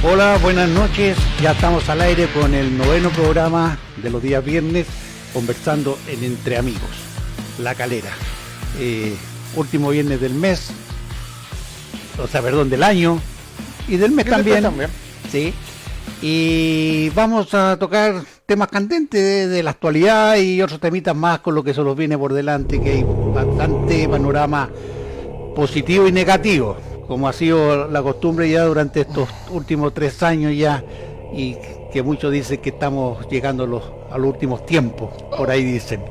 Hola, buenas noches. Ya estamos al aire con el 9º programa de los días viernes, conversando en Entre Amigos, La Calera. Último viernes del mes, del año y del mes también. Sí. Y vamos a tocar temas candentes de la actualidad y otros temitas más con lo que se nos viene por delante, que hay bastante panorama positivo y negativo, como ha sido la costumbre ya durante estos últimos 3 años ya, y que muchos dicen que estamos llegando a los últimos tiempos, por ahí dicen,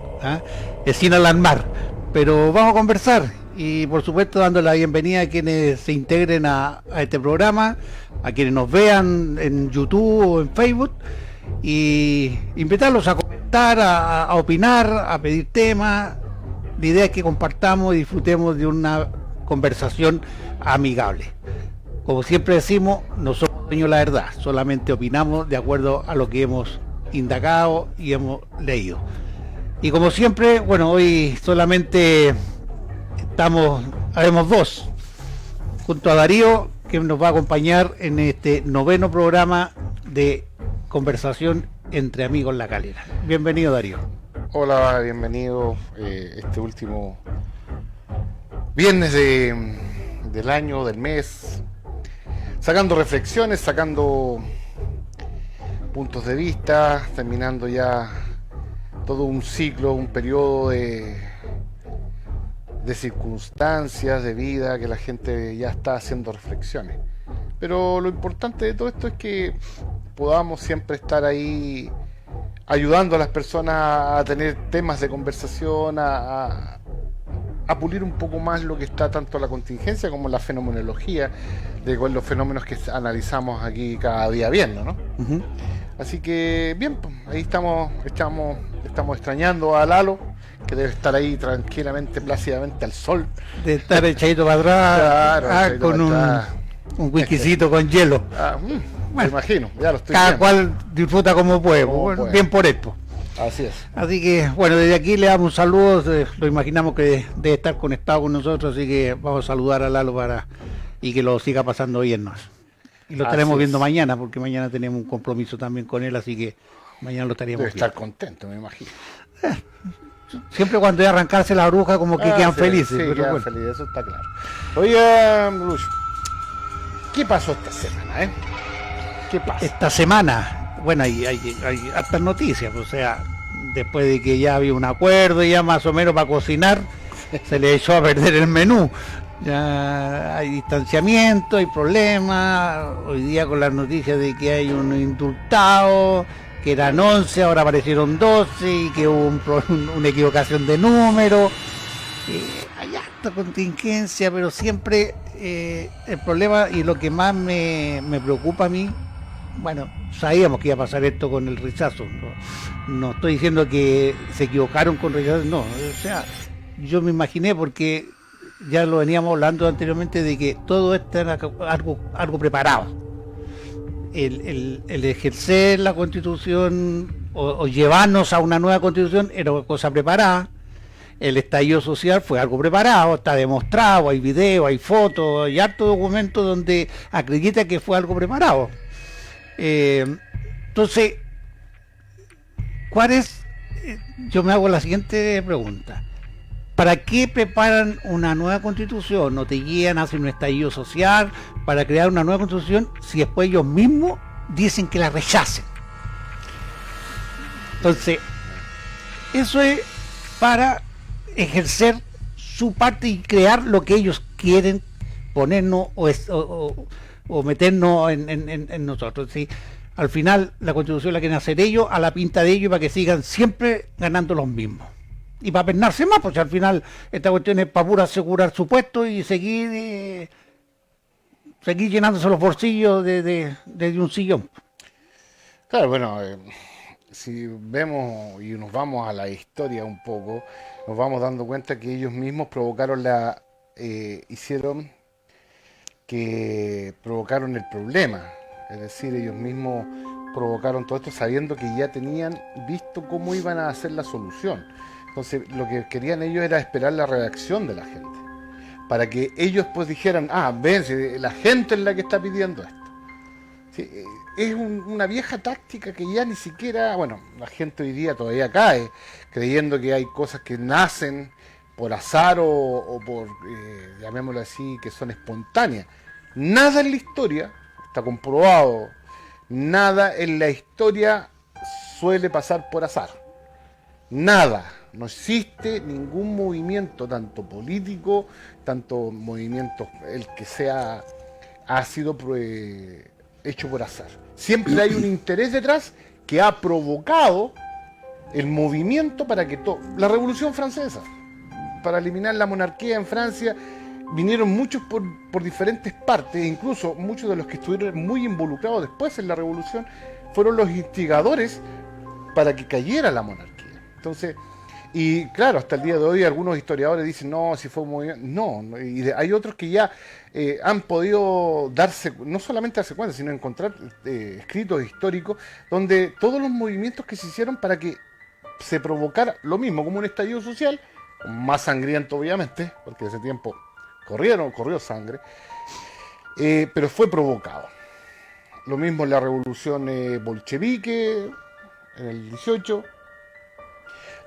es sin alarmar, pero vamos a conversar y por supuesto dando la bienvenida a quienes se integren a este programa, a quienes nos vean en YouTube o en Facebook, y invitarlos a comentar, a opinar, a pedir temas. La idea es que compartamos y disfrutemos de una conversación amigable. Como siempre decimos, no somos dueños de la verdad, solamente opinamos de acuerdo a lo que hemos indagado y hemos leído. Y como siempre, bueno, hoy solamente haremos dos, junto a Darío, que nos va a acompañar en este 9º programa de conversación entre amigos La Calera. Bienvenido, Darío. Hola, bienvenido este último viernes del año, del mes, sacando reflexiones, sacando puntos de vista, terminando ya todo un ciclo, un periodo de circunstancias, de vida, que la gente ya está haciendo reflexiones. Pero lo importante de todo esto es que podamos siempre estar ahí ayudando a las personas a tener temas de conversación, a pulir un poco más lo que está tanto la contingencia como la fenomenología de los fenómenos que analizamos aquí cada día viernes, ¿no? Uh-huh. Así que bien, pues, ahí estamos extrañando a Lalo, que debe estar ahí tranquilamente, plácidamente al sol. De estar echadito para atrás, claro, con un whiskycito con hielo. Bueno, me imagino, ya lo estoy cada viendo. Cual disfruta como puede, bueno, bien por esto. Así es. Así que, bueno, desde aquí le damos un saludo, lo imaginamos que debe estar conectado con nosotros, así que vamos a saludar a Lalo y que lo siga pasando bien. Y lo estaremos viendo mañana, porque mañana tenemos un compromiso también con él, así que mañana lo estaríamos viendo. Debe estar contento, me imagino. Siempre cuando hay arrancarse la bruja, como que quedan felices. Sí, pero quedan bueno. felices, eso está claro. Oye, Lucho, ¿qué pasó esta semana, ¿Qué pasa? Esta semana, bueno, hay hartas noticias, o sea, después de que ya había un acuerdo, ya más o menos para cocinar, se le echó a perder el menú. Ya hay distanciamiento, hay problemas. Hoy día con las noticias de que hay un indultado, que eran 11, ahora aparecieron 12 y que hubo una equivocación de número. Hay harta contingencia, pero siempre el problema y lo que más me preocupa a mí, bueno, sabíamos que iba a pasar esto con el rechazo. No estoy diciendo que se equivocaron con rechazo, no. O sea, yo me imaginé, porque ya lo veníamos hablando anteriormente, de que todo esto era algo preparado. El ejercer la Constitución o llevarnos a una nueva Constitución era una cosa preparada. El estallido social fue algo preparado, está demostrado, hay videos, hay fotos, hay harto documento donde acredita que fue algo preparado. Entonces, yo me hago la siguiente pregunta: ¿para qué preparan una nueva constitución? ¿No te guían hacia un estallido social para crear una nueva constitución si después ellos mismos dicen que la rechacen? Entonces, eso es para ejercer su parte y crear lo que ellos quieren ponernos o meternos en nosotros, ¿sí? Al final la constitución la quieren hacer ellos a la pinta de ellos, para que sigan siempre ganando los mismos y para pernarse más, porque al final esta cuestión es para pura asegurar su puesto y seguir llenándose los bolsillos de un sillón. Claro, bueno, si vemos y nos vamos a la historia un poco, nos vamos dando cuenta que ellos mismos provocaron hicieron que provocaron el problema. Es decir, ellos mismos provocaron todo esto sabiendo que ya tenían visto cómo iban a hacer la solución. Entonces, lo que querían ellos era esperar la reacción de la gente, para que ellos pues dijeran, ven, si la gente es la que está pidiendo esto. Sí, es una vieja táctica que ya ni siquiera, bueno, la gente hoy día todavía cae, creyendo que hay cosas que nacen por azar o por, llamémoslo así, que son espontáneas. Nada en la historia, está comprobado, nada en la historia suele pasar por azar. Nada. No existe ningún movimiento, tanto político, tanto movimiento, el que sea, ha sido hecho por azar. Siempre hay un interés detrás que ha provocado el movimiento para que todo... La Revolución Francesa, para eliminar la monarquía en Francia, vinieron muchos por diferentes partes, incluso muchos de los que estuvieron muy involucrados después en la Revolución, fueron los instigadores para que cayera la monarquía. Entonces... Y claro, hasta el día de hoy algunos historiadores dicen, no, si fue un movimiento... No, y hay otros que ya han podido darse, no solamente darse cuenta, sino encontrar escritos históricos donde todos los movimientos que se hicieron para que se provocara lo mismo, como un estallido social, más sangriento obviamente, porque en ese tiempo corrió sangre, pero fue provocado. Lo mismo en la revolución bolchevique, en el 18,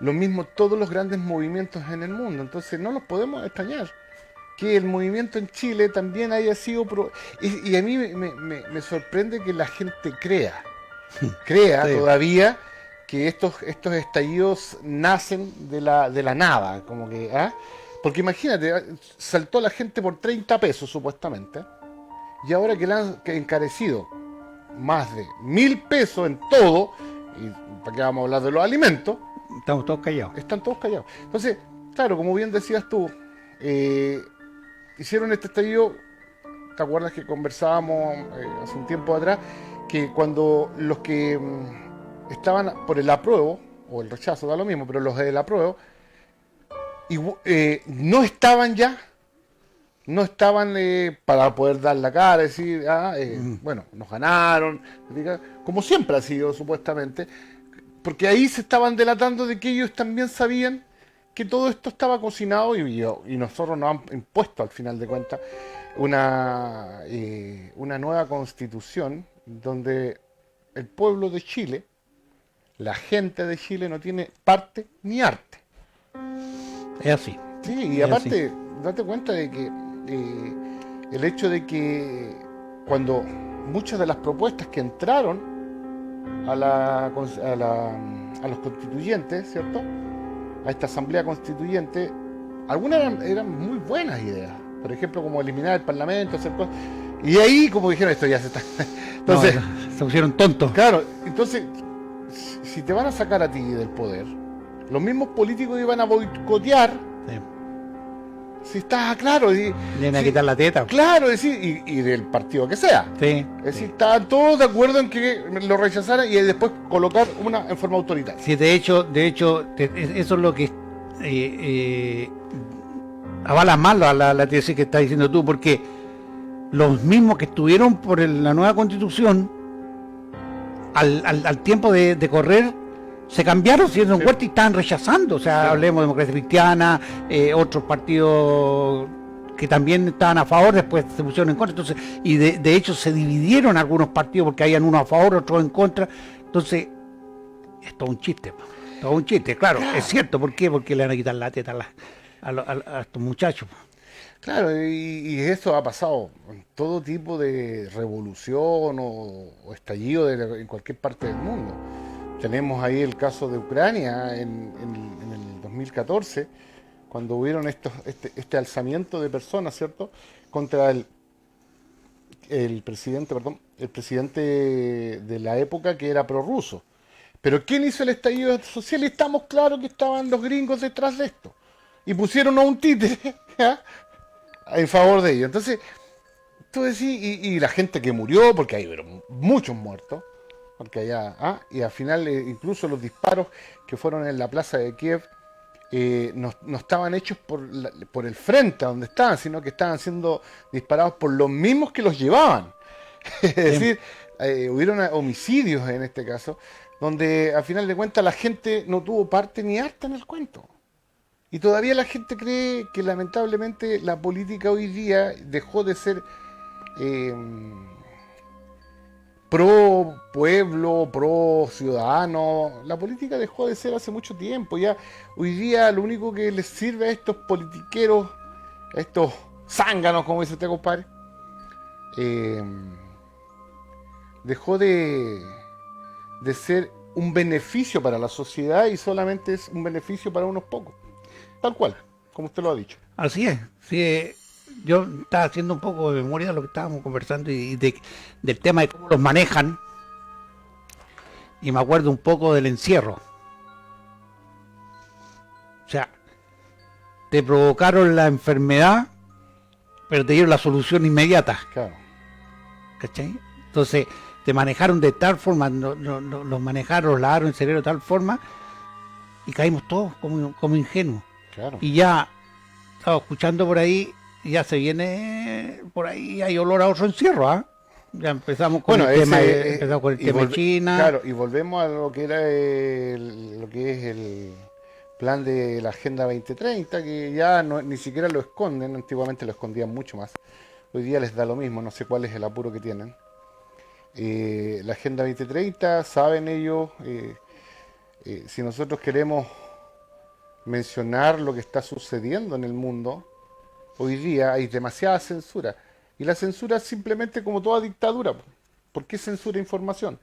lo mismo todos los grandes movimientos en el mundo. Entonces no los podemos extrañar. Que el movimiento en Chile también haya sido... Y a mí me sorprende que la gente crea sí. Todavía que estos estallidos nacen de la nada. Como que, porque imagínate, saltó la gente por 30 pesos supuestamente. Y ahora que le han encarecido más de 1000 pesos en todo, y para qué vamos a hablar de los alimentos, estamos todos callados. Están todos callados. Entonces, claro, como bien decías tú, hicieron este estallido. ¿Te acuerdas que conversábamos hace un tiempo atrás? Que cuando los que estaban por el apruebo, o el rechazo, da lo mismo, pero los del apruebo, no estaban ya, no estaban para poder dar la cara, decir, bueno, nos ganaron, como siempre ha sido supuestamente, porque ahí se estaban delatando de que ellos también sabían que todo esto estaba cocinado y nosotros nos han impuesto al final de cuentas una nueva constitución donde el pueblo de Chile, la gente de Chile no tiene parte ni arte. Es así. Sí, y aparte, date cuenta de que el hecho de que cuando muchas de las propuestas que entraron a los constituyentes, ¿cierto?, a esta asamblea constituyente, algunas eran muy buenas ideas. Por ejemplo, como eliminar el parlamento, hacer cosas. Y ahí, como dijeron, esto ya se está... Entonces, se pusieron tontos. Claro, entonces, si te van a sacar a ti del poder, los mismos políticos iban a boicotear. Sí. Si está claro. Vienen a quitar la teta. Claro, es decir, y del partido que sea. Sí. Es decir, estaban todos de acuerdo en que lo rechazaran y después colocar una en forma autoritaria. Sí, de hecho, eso es lo que avala más la tesis que estás diciendo tú, porque los mismos que estuvieron por la nueva constitución, al tiempo de correr, se cambiaron, se dieron vuelta y estaban rechazando. O sea, hablemos de Democracia Cristiana, otros partidos que también estaban a favor, después se pusieron en contra. Entonces, y de hecho se dividieron algunos partidos porque habían unos a favor, otros en contra. Entonces, es todo un chiste, todo un chiste, claro. Es cierto. ¿Por qué? Porque le van a quitar la teta a estos muchachos. Claro, y eso ha pasado en todo tipo de revolución o estallido en cualquier parte del mundo. Tenemos ahí el caso de Ucrania en el 2014, cuando hubieron este alzamiento de personas, ¿cierto?, contra el presidente de la época, que era prorruso. Pero ¿quién hizo el estallido social? Y estamos claros que estaban los gringos detrás de esto. Y pusieron a un títere en favor de ellos. Entonces, tú decís, y la gente que murió, porque ahí hubieron muchos muertos, porque allá, y al final incluso los disparos que fueron en la plaza de Kiev, no estaban hechos por el frente a donde estaban, sino que estaban siendo disparados por los mismos que los llevaban. Es decir, hubieron homicidios en este caso, donde al final de cuentas la gente no tuvo parte ni harta en el cuento. Y todavía la gente cree que lamentablemente la política hoy día dejó de ser pro pueblo, pro ciudadano. La política dejó de ser hace mucho tiempo. Ya hoy día lo único que les sirve a estos politiqueros, a estos zánganos, como dice usted, compadre, dejó de ser un beneficio para la sociedad y solamente es un beneficio para unos pocos. Tal cual, como usted lo ha dicho. Así es. Sí, yo estaba haciendo un poco de memoria de lo que estábamos conversando y del tema de cómo los manejan. Y me acuerdo un poco del encierro. O sea, te provocaron la enfermedad, pero te dieron la solución inmediata. Claro. ¿Cachai? Entonces, te manejaron de tal forma, los manejaron, los lavaron el cerebro de tal forma, y caímos todos como ingenuos. Claro. Y ya, estaba escuchando por ahí, ya se viene por ahí, hay olor a otro encierro, ¿ah? Ya empezamos con el tema, empezamos con el tema de China. Claro, y volvemos a lo que era lo que es el plan de la Agenda 2030, que ya ni siquiera lo esconden. Antiguamente lo escondían mucho más. Hoy día les da lo mismo, no sé cuál es el apuro que tienen. La Agenda 2030, saben ellos, si nosotros queremos mencionar lo que está sucediendo en el mundo, hoy día hay demasiada censura. Y la censura es simplemente como toda dictadura. ¿Por qué censura información?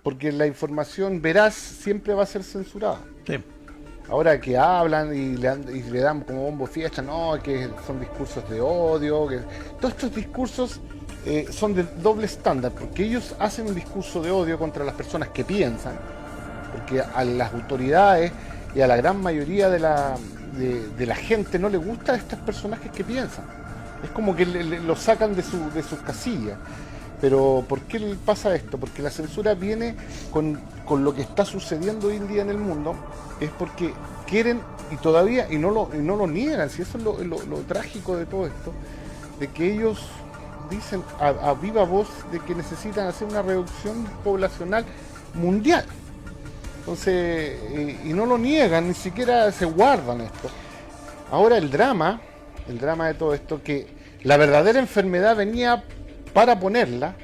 Porque la información veraz siempre va a ser censurada. Sí. Ahora que hablan y le dan como bombo fiesta, no, que son discursos de odio, que todos estos discursos son de doble estándar, porque ellos hacen un discurso de odio contra las personas que piensan, porque a las autoridades y a la gran mayoría de la gente no le gustan estos personajes que piensan. Es como que lo sacan de sus casillas. Pero ¿por qué pasa esto? Porque la censura viene con lo que está sucediendo hoy en día en el mundo, es porque quieren, y todavía, y no lo niegan, si eso es lo trágico de todo esto, de que ellos dicen a viva voz de que necesitan hacer una reducción poblacional mundial. Entonces, y no lo niegan, ni siquiera se guardan esto. Ahora el drama de todo esto, que la verdadera enfermedad venía para ponerla,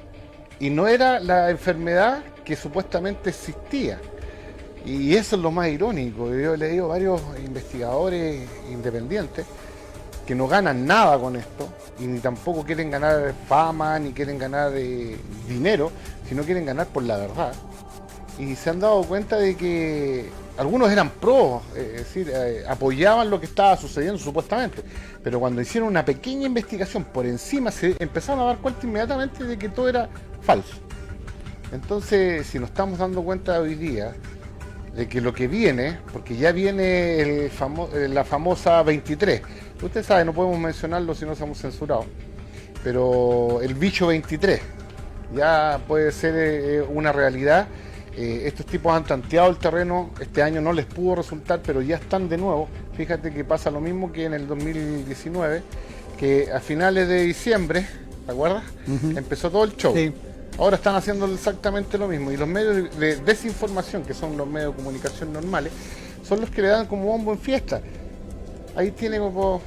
y no era la enfermedad que supuestamente existía. Y eso es lo más irónico. Yo he leído varios investigadores independientes que no ganan nada con esto, y ni tampoco quieren ganar fama, ni quieren ganar dinero, sino quieren ganar por la verdad. Y se han dado cuenta de que algunos eran pros, es decir, apoyaban lo que estaba sucediendo supuestamente, pero cuando hicieron una pequeña investigación por encima se empezaron a dar cuenta inmediatamente de que todo era falso. Entonces, si nos estamos dando cuenta hoy día de que lo que viene, porque ya viene la famosa 23, usted sabe, no podemos mencionarlo si no somos censurados, pero el bicho 23 ya puede ser una realidad. Estos tipos han tanteado el terreno, este año no les pudo resultar, pero ya están de nuevo. Fíjate que pasa lo mismo que en el 2019, que a finales de diciembre, ¿te acuerdas? Empezó todo el show. Sí. Ahora están haciendo exactamente lo mismo, y los medios de desinformación, que son los medios de comunicación normales, son los que le dan como bombo en fiesta. Ahí tiene,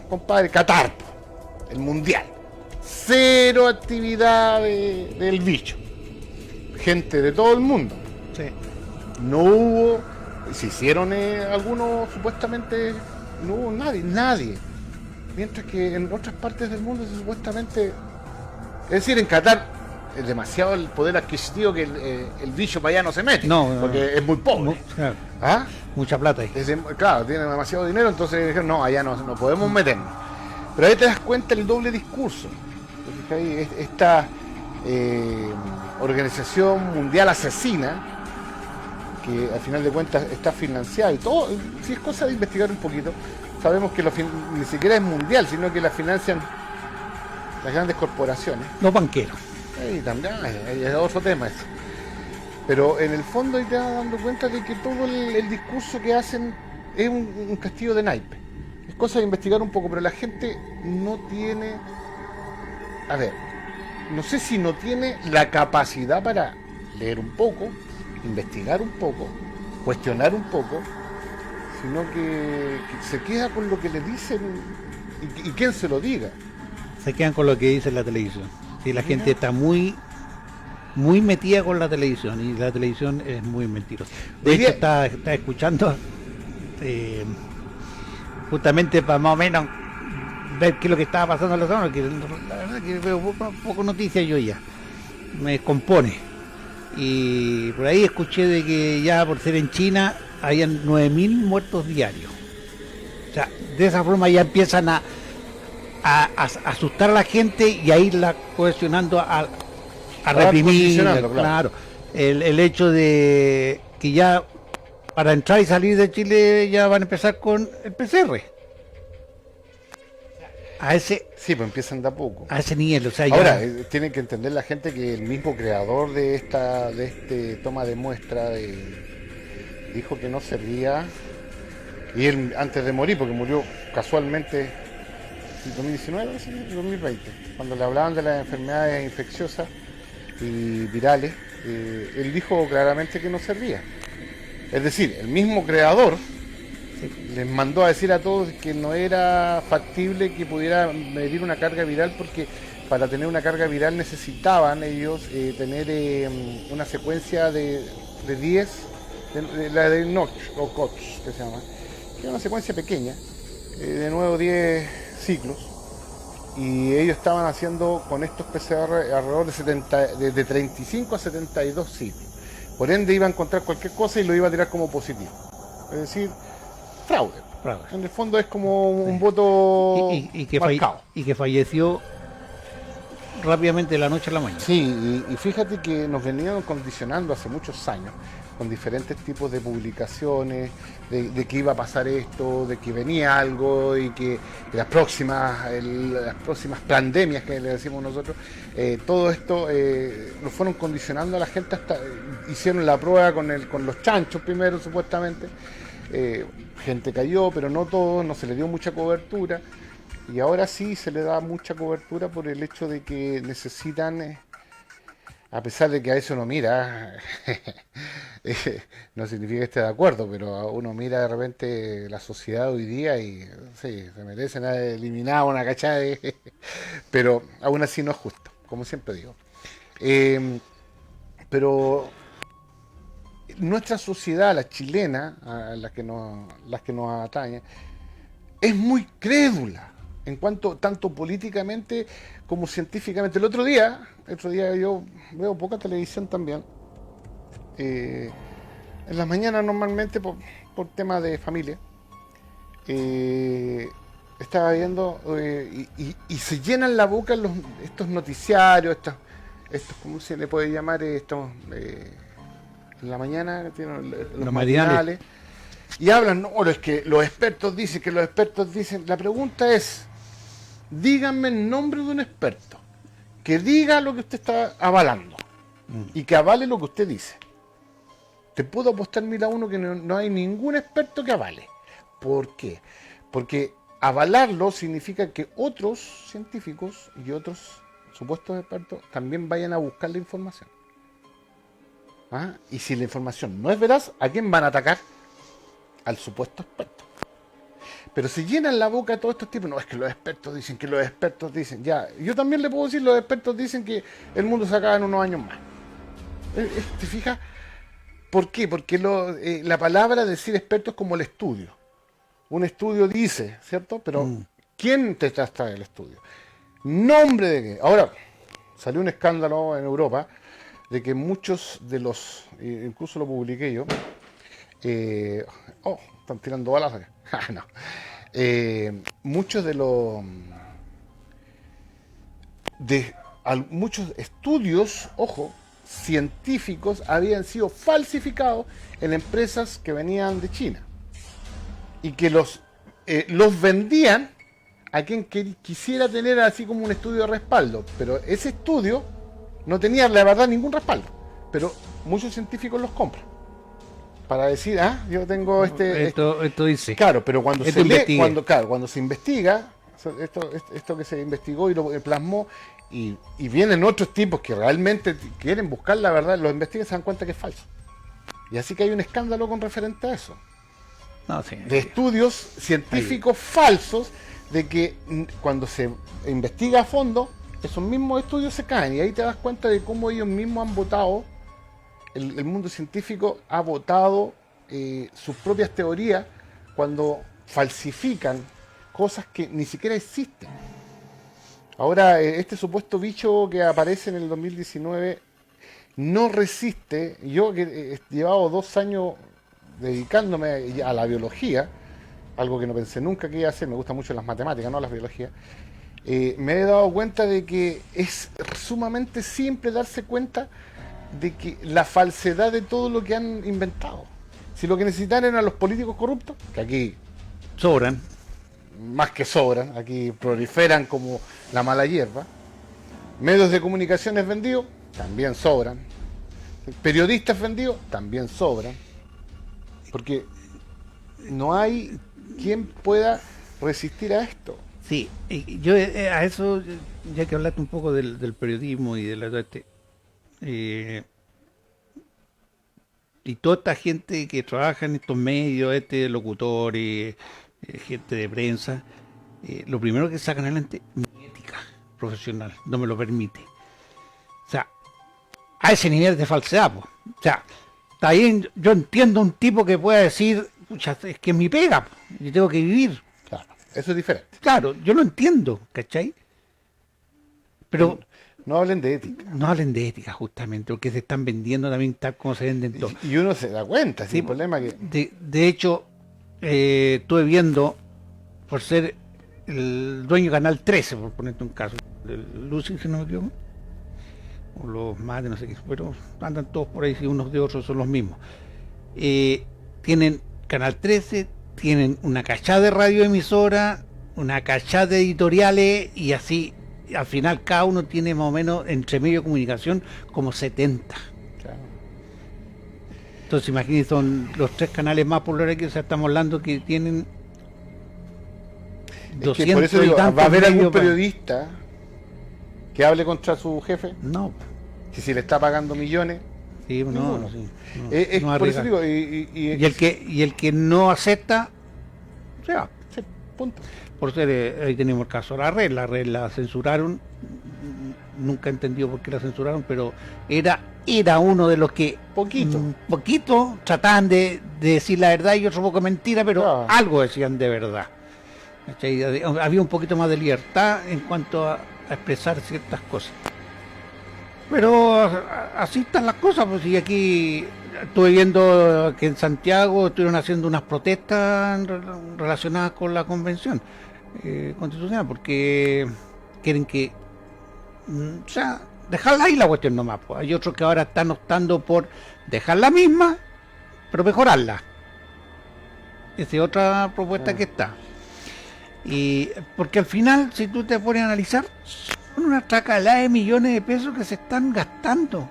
compadre, Qatar, el mundial. Cero actividad del bicho. Gente de todo el mundo. Sí. No hubo, se hicieron algunos, supuestamente no hubo nadie. Mientras que en otras partes del mundo supuestamente, es decir, en Qatar es demasiado el poder adquisitivo que el bicho para allá no se mete, porque es muy pobre. Claro. ¿Ah? Mucha plata ahí. Claro, tiene demasiado dinero, entonces dijeron, no, allá no podemos meternos. Pero ahí te das cuenta el doble discurso. Esta organización mundial asesina, que al final de cuentas está financiada y todo, si es cosa de investigar un poquito, sabemos que ni siquiera es mundial, sino que la financian las grandes corporaciones. Los banqueros. Y también es otro tema eso. Pero en el fondo ahí te vas dando cuenta de que todo el discurso que hacen es un castillo de naipe. Es cosa de investigar un poco, pero la gente no tiene, a ver, no sé si no tiene la capacidad para leer un poco, investigar un poco, cuestionar un poco, sino que se queda con lo que le dicen y quién se lo diga. Se quedan con lo que dice la televisión. Sí, la gente está muy metida con la televisión y la televisión es muy mentirosa. De hecho, está escuchando justamente para más o menos ver qué es lo que estaba pasando en la zona, que la verdad que veo poco noticias yo ya. Me compone. Y por ahí escuché de que ya por ser en China habían 9.000 muertos diarios. O sea, de esa forma ya empiezan a asustar a la gente y a irla cohesionando a reprimir, claro. El hecho de que ya para entrar y salir de Chile ya van a empezar con el PCR. Sí, pues empiezan de a poco. A ese nivel, o sea, ahora, tienen que entender la gente que el mismo creador de este toma de muestra dijo que no servía, y él antes de morir, porque murió casualmente en 2019, ¿sí? 2020, cuando le hablaban de las enfermedades infecciosas y virales, él dijo claramente que no servía. Es decir, el mismo creador les mandó a decir a todos que no era factible que pudiera medir una carga viral, porque para tener una carga viral necesitaban ellos tener una secuencia de 10, la de Notch o Koch, que se llama, que es una secuencia pequeña, de nuevo 10 ciclos, y ellos estaban haciendo con estos PCR alrededor de 35 a 72 ciclos. Por ende iba a encontrar cualquier cosa y lo iba a tirar como positivo. Es decir, fraude. En el fondo es como un voto y que falleció rápidamente de la noche a la mañana. Sí, y fíjate que nos venían condicionando hace muchos años con diferentes tipos de publicaciones, de que iba a pasar esto, de que venía algo y que las próximas pandemias que le decimos nosotros, todo esto lo fueron condicionando a la gente, hasta hicieron la prueba con los chanchos primero supuestamente, gente cayó, pero no todos, no se le dio mucha cobertura, y ahora sí se le da mucha cobertura por el hecho de que necesitan, a pesar de que a eso uno mira, no significa que esté de acuerdo, pero uno mira de repente la sociedad hoy día y sí, se merecen eliminar una cachada de... pero aún así no es justo, como siempre digo. Pero nuestra sociedad, la chilena, a las que nos atañe, es muy crédula en cuanto tanto políticamente como científicamente. El otro día yo veo poca televisión también. En las mañanas normalmente por temas de familia. Estaba viendo y se llenan la boca estos noticiarios, estos ¿cómo se le puede llamar? Estos en la mañana tienen los matinales. Y hablan, no, es que los expertos dicen, la pregunta es, díganme el nombre de un experto que diga lo que usted está avalando y que avale lo que usted dice. Te puedo apostar 1000 a 1 que no hay ningún experto que avale. ¿Por qué? Porque avalarlo significa que otros científicos y otros supuestos expertos también vayan a buscar la información. ¿Ah? Y si la información no es veraz, ¿a quién van a atacar? Al supuesto experto. Pero se llenan la boca todos estos tipos. No, es que los expertos dicen, ya. Yo también le puedo decir, los expertos dicen que el mundo se acaba en unos años más. ¿Te fijas? ¿Por qué? Porque la palabra decir experto es como el estudio. Un estudio dice, ¿cierto? Pero ¿quién te trae el estudio? ¿Nombre de qué? Ahora, salió un escándalo en Europa de que muchos de los, incluso lo publiqué yo, están tirando balas acá. No. Muchos de los muchos estudios, ojo, científicos habían sido falsificados en empresas que venían de China y que los vendían a quien quisiera tener así como un estudio de respaldo, pero ese estudio no tenía la verdad ningún respaldo, pero muchos científicos los compran. para decir, yo tengo Esto dice. Claro, pero cuando Esto se lee, investigué. cuando se investiga, esto que se investigó y lo plasmó, y vienen otros tipos que realmente quieren buscar la verdad, lo investigan y se dan cuenta que es falso. Y así que hay un escándalo con referente a eso. No, sí. De estudios científicos falsos, de que cuando se investiga a fondo, esos mismos estudios se caen, y ahí te das cuenta de cómo ellos mismos han votado, el mundo científico ha votado sus propias teorías cuando falsifican cosas que ni siquiera existen. Ahora, este supuesto bicho que aparece en el 2019 no resiste. Yo que he llevado 2 años dedicándome a la biología, algo que no pensé nunca que iba a hacer, me gustan mucho las matemáticas, no las biologías, me he dado cuenta de que es sumamente simple darse cuenta de que la falsedad de todo lo que han inventado. Si lo que necesitan eran los políticos corruptos, que aquí Sobran. más que sobran, aquí proliferan como la mala hierba, medios de comunicaciones vendidos, también sobran, periodistas vendidos, también sobran, porque no hay quien pueda resistir a esto. Sí, y yo a eso, ya que hablaste un poco del periodismo y de y toda esta gente que trabaja en estos medios, locutores, gente de prensa, lo primero que sacan adelante mi ética profesional, no me lo permite. O sea, a ese nivel de falsedad, po. O sea, está bien, yo entiendo un tipo que pueda decir, pucha, es que es mi pega, po, yo tengo que vivir. Claro, eso es diferente. Claro, yo lo entiendo, ¿cachai? Pero No hablen de ética. no hablen de ética, justamente, porque se están vendiendo también tal como se venden todo. Y uno se da cuenta, Sí, el problema que... de hecho, estuve viendo, por ser el dueño de Canal 13, por ponerte un caso, el Lucy, si no me equivoco, o los más de no sé qué, pero andan todos por ahí, si unos de otros son los mismos. Tienen Canal 13, tienen una cachada de radioemisora, una cachada de editoriales, y así, al final cada uno tiene más o menos, entre medio de comunicación, como 70. Claro. Entonces imagínense, son los 3 canales más populares que estamos hablando, que tienen Es que por eso digo, ¿va a haber algún periodista que hable contra su jefe? No, Si le está pagando millones. sí, no, Ninguno. sí, no, Es no por eso arriesga. digo, Y el que no acepta, o sea, sí, punto. por ser, ahí tenemos el caso de la red la censuraron, nunca he entendido por qué la censuraron, pero era uno de los que poquito trataban de decir la verdad y otro poco mentira, pero Claro. algo decían de verdad. ¿Cachai? Había un poquito más de libertad en cuanto a expresar ciertas cosas. Pero así están las cosas, pues, y aquí estuve viendo que en Santiago estuvieron haciendo unas protestas relacionadas con la convención constitucional, porque quieren que, o sea, dejarla ahí la cuestión nomás, pues. Hay otros que ahora están optando por dejar la misma, pero mejorarla. Esa es otra propuesta que está. Y porque al final, si tú te pones a analizar, son una tracalada de millones de pesos que se están gastando.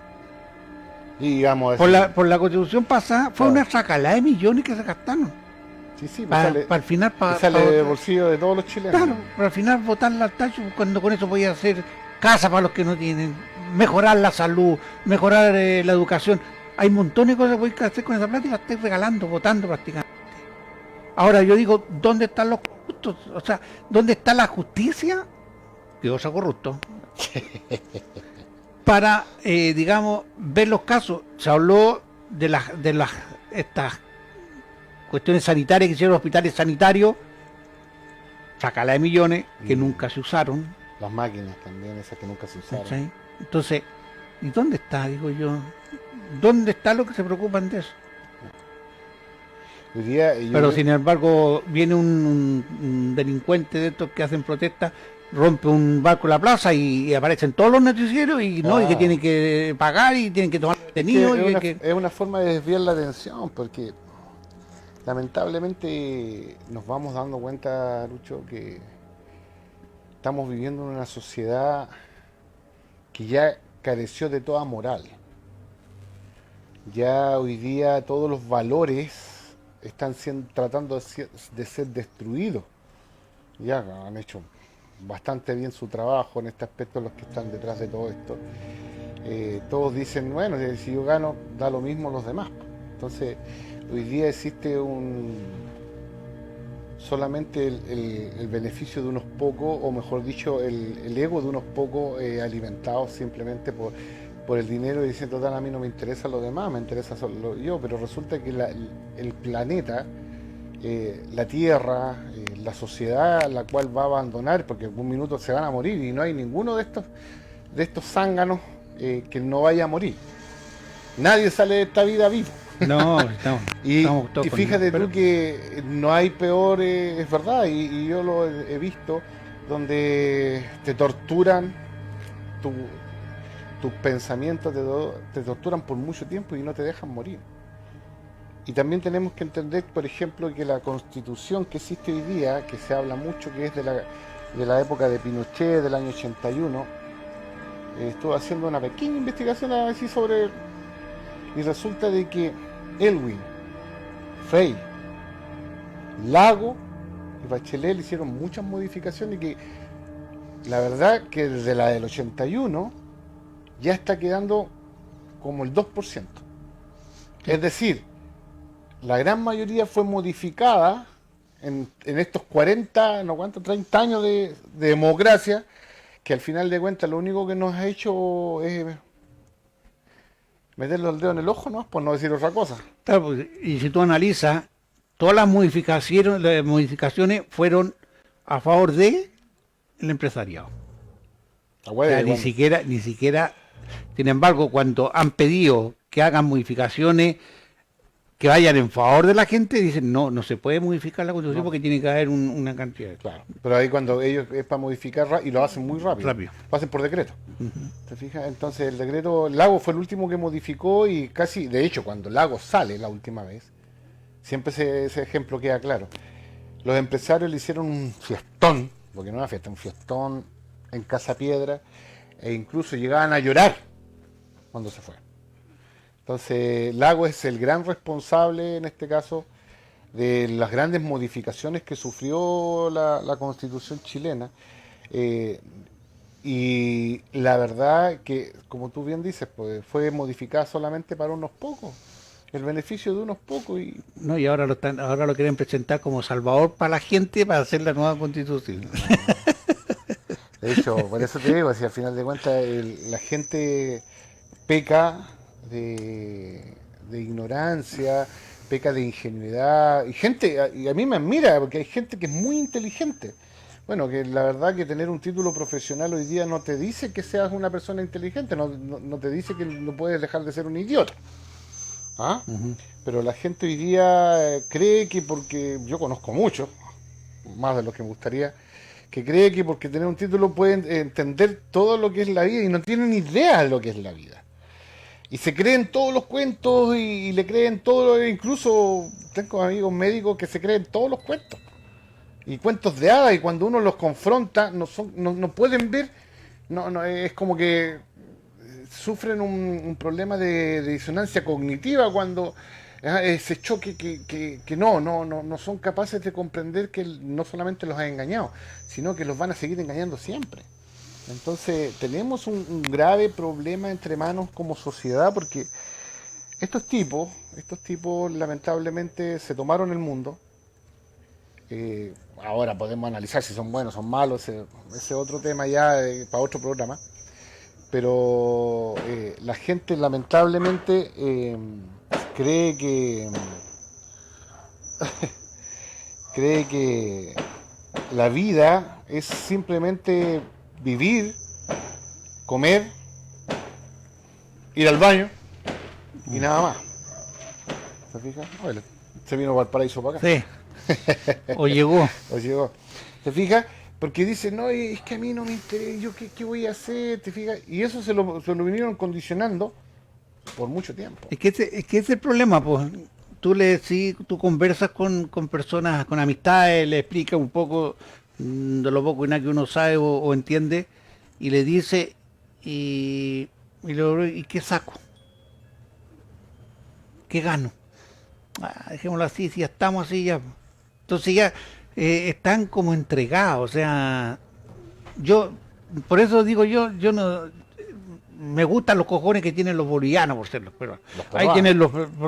Y digamos, Por la constitución pasada fue una tracalada de millones que se gastaron. sí, Para sale, al final, sale del bolsillo de todos los chilenos. claro, para al final votarla al tacho, cuando con eso podía hacer casa para los que no tienen, mejorar la salud, mejorar la educación. Hay montones de cosas que podéis hacer con esa plata y la estáis regalando, votando prácticamente. Ahora yo digo, ¿dónde están los corruptos? O sea, ¿dónde está la justicia? Que osa corrupto. Para, digamos, ver los casos. Se habló de las estas cuestiones sanitarias que hicieron los hospitales sanitarios, sacala de millones que nunca se usaron. Las máquinas también, esas que nunca se usaron. ¿Sí? Entonces, ¿y dónde está, digo yo? ¿Dónde está lo que se preocupan de eso? Hoy día, Pero sin embargo, viene un delincuente de estos que hacen protestas, rompe un barco en la plaza y aparecen todos los noticieros y no, y que tienen que pagar y tienen que tomar detenido. Es una forma de desviar la atención, porque lamentablemente nos vamos dando cuenta, Lucho, que estamos viviendo en una sociedad que ya careció de toda moral. Ya hoy día todos los valores están tratando de ser destruidos. Ya han hecho bastante bien su trabajo en este aspecto los que están detrás de todo esto. Todos dicen, bueno, si yo gano, da lo mismo a los demás. Entonces, hoy día existe solamente el beneficio de unos pocos, o mejor dicho, el ego de unos pocos alimentados simplemente por el dinero y dicen, total, a mí no me interesa lo demás, me interesa solo yo, pero resulta que el planeta, la Tierra, la sociedad la cual va a abandonar, porque en un minuto se van a morir y no hay ninguno de estos zánganos que no vaya a morir. Nadie sale de esta vida vivo. No, no, Y, estamos todos y con... fíjate pero- tú que no hay peor, es verdad, y yo lo he visto, donde te torturan, tu- tus pensamientos te torturan por mucho tiempo y no te dejan morir. Y también tenemos que entender, por ejemplo, que la constitución que existe hoy día, que se habla mucho, que es de la época de Pinochet, del año 81, estuve haciendo una pequeña investigación así sobre, y resulta de que Elwin, Frey, Lago y Bachelet le hicieron muchas modificaciones y que la verdad que desde la del 81 ya está quedando como el 2%. Es decir, la gran mayoría fue modificada en estos 40, no cuánto, 30 años de democracia, que al final de cuentas lo único que nos ha hecho es meterle el dedo en el ojo, ¿no? Por no decir otra cosa. Claro, pues, y si tú analizas, todas las modificaciones fueron a favor de el empresariado. La O sea, hueá ni siquiera, sin embargo, cuando han pedido que hagan modificaciones que vayan en favor de la gente, dicen, no, no se puede modificar la constitución no, porque tiene que haber una cantidad de claro. Pero ahí cuando ellos es para modificar y lo hacen muy rápido. rápido. Lo hacen por decreto. Ujú. ¿Te fijas? Entonces el decreto, Lago fue el último que modificó y casi, de hecho, cuando Lago sale la última vez, siempre ese ejemplo queda claro. Los empresarios le hicieron un fiestón, porque no era fiesta, un fiestón en Casa Piedra, e incluso llegaban a llorar cuando se fue. Entonces, Lago es el gran responsable, en este caso, de las grandes modificaciones que sufrió la Constitución chilena. Eh, y la verdad que, como tú bien dices, pues fue modificada solamente para unos pocos, el beneficio de unos pocos. Y No, y ahora lo quieren presentar como salvador para la gente para hacer la nueva constitución. de hecho, por eso te digo, si al final de cuentas la gente peca de ignorancia, peca de ingenuidad, y a mí me admira, porque hay gente que es muy inteligente. Bueno, que la verdad que tener un título profesional hoy día no te dice que seas una persona inteligente, no te dice que no puedes dejar de ser un idiota. ¿Ah? Ujú. Pero la gente hoy día cree que porque, yo conozco mucho, más de lo que me gustaría, que cree que porque tener un título pueden entender todo lo que es la vida y no tienen idea de lo que es la vida. Y se creen todos los cuentos y le creen todo, incluso tengo amigos médicos que se creen todos los cuentos. Y cuentos de hadas, y cuando uno los confronta, no pueden ver, no, es como que sufren un problema de disonancia cognitiva cuando ese choque que no son capaces de comprender que no solamente los ha engañado, sino que los van a seguir engañando siempre. Entonces tenemos un grave problema entre manos como sociedad porque estos tipos lamentablemente se tomaron el mundo. Ahora podemos analizar si son buenos o son malos, ese otro tema ya para otro programa. Pero la gente lamentablemente cree que cree que la vida es simplemente vivir, comer, ir al baño y nada más. ¿Se fija? Oye, se vino Valparaíso para acá. Sí, o llegó. O llegó. ¿Te fijas? Porque dice, no, es que a mí no me interesa, yo qué voy a hacer, ¿te fijas? Y eso se lo vinieron condicionando por mucho tiempo. Es que ese es el problema, pues. Tú le decís, tú conversas con personas, con amistades, le explicas un poco de lo poco y nada que uno sabe o entiende, y le dice, ¿y qué saco? ¿qué gano? Dejémoslo así, si ya estamos así ya. Entonces ya están como entregados, o sea, yo, por eso digo yo no, me gustan los cojones que tienen los bolivianos por ser los peruanos. Hay quienes,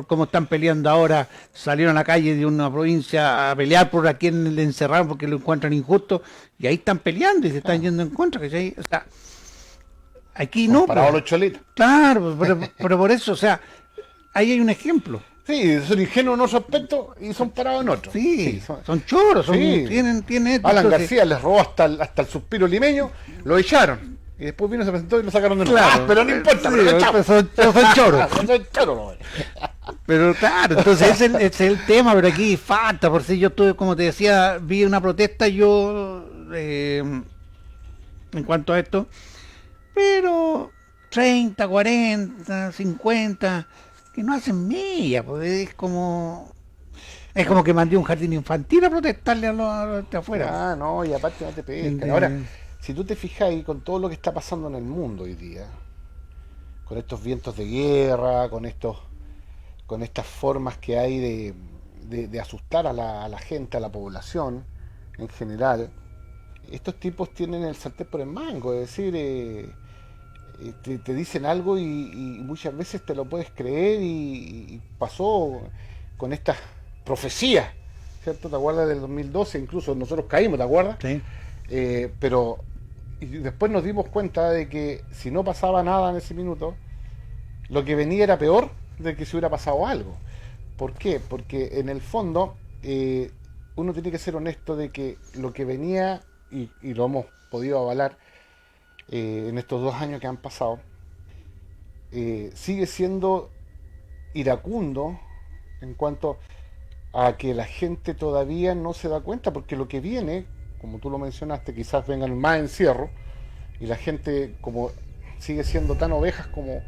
como están peleando ahora, salieron a la calle de una provincia a pelear por a quien le encerraron porque lo encuentran injusto, y ahí están peleando y se están yendo en contra, ¿cachai? O sea, aquí no. Para los cholitos. Claro, pero por eso, o sea, ahí hay un ejemplo. Sí, son ingenuos en otro aspecto y son parados en otro. Sí, son choros, tienen esto. Alan Entonces, García les robó hasta el suspiro limeño, lo echaron. Y después vino, se presentó y lo sacaron de nuevo. claro, Pero no importa, sí, pero son choros. son choros. Pero claro, entonces ese es el tema, pero aquí falta, por si yo tuve, como te decía, vi una protesta yo en cuanto a esto, pero 30, 40, 50, que no hacen mella, pues es como que mandé un jardín infantil a protestarle a los de afuera. Ah, no, y aparte no te pescan. Ahora, si tú te fijas ahí con todo lo que está pasando en el mundo hoy día, con estos vientos de guerra, con estas formas que hay de asustar a la gente, a la población en general, estos tipos tienen el sartén por el mango, es decir, te dicen algo y muchas veces te lo puedes creer y pasó con estas profecías, ¿cierto? ¿Te acuerdas del 2012? Incluso nosotros caímos, ¿te acuerdas? Sí. Pero y después nos dimos cuenta de que si no pasaba nada en ese minuto, lo que venía era peor de que si hubiera pasado algo. ¿Por qué? Porque en el fondo uno tiene que ser honesto de que lo que venía, y lo hemos podido avalar en estos 2 años que han pasado, sigue siendo iracundo en cuanto a que la gente todavía no se da cuenta, porque lo que viene, como tú lo mencionaste, quizás vengan más encierro, y la gente como sigue siendo tan ovejas como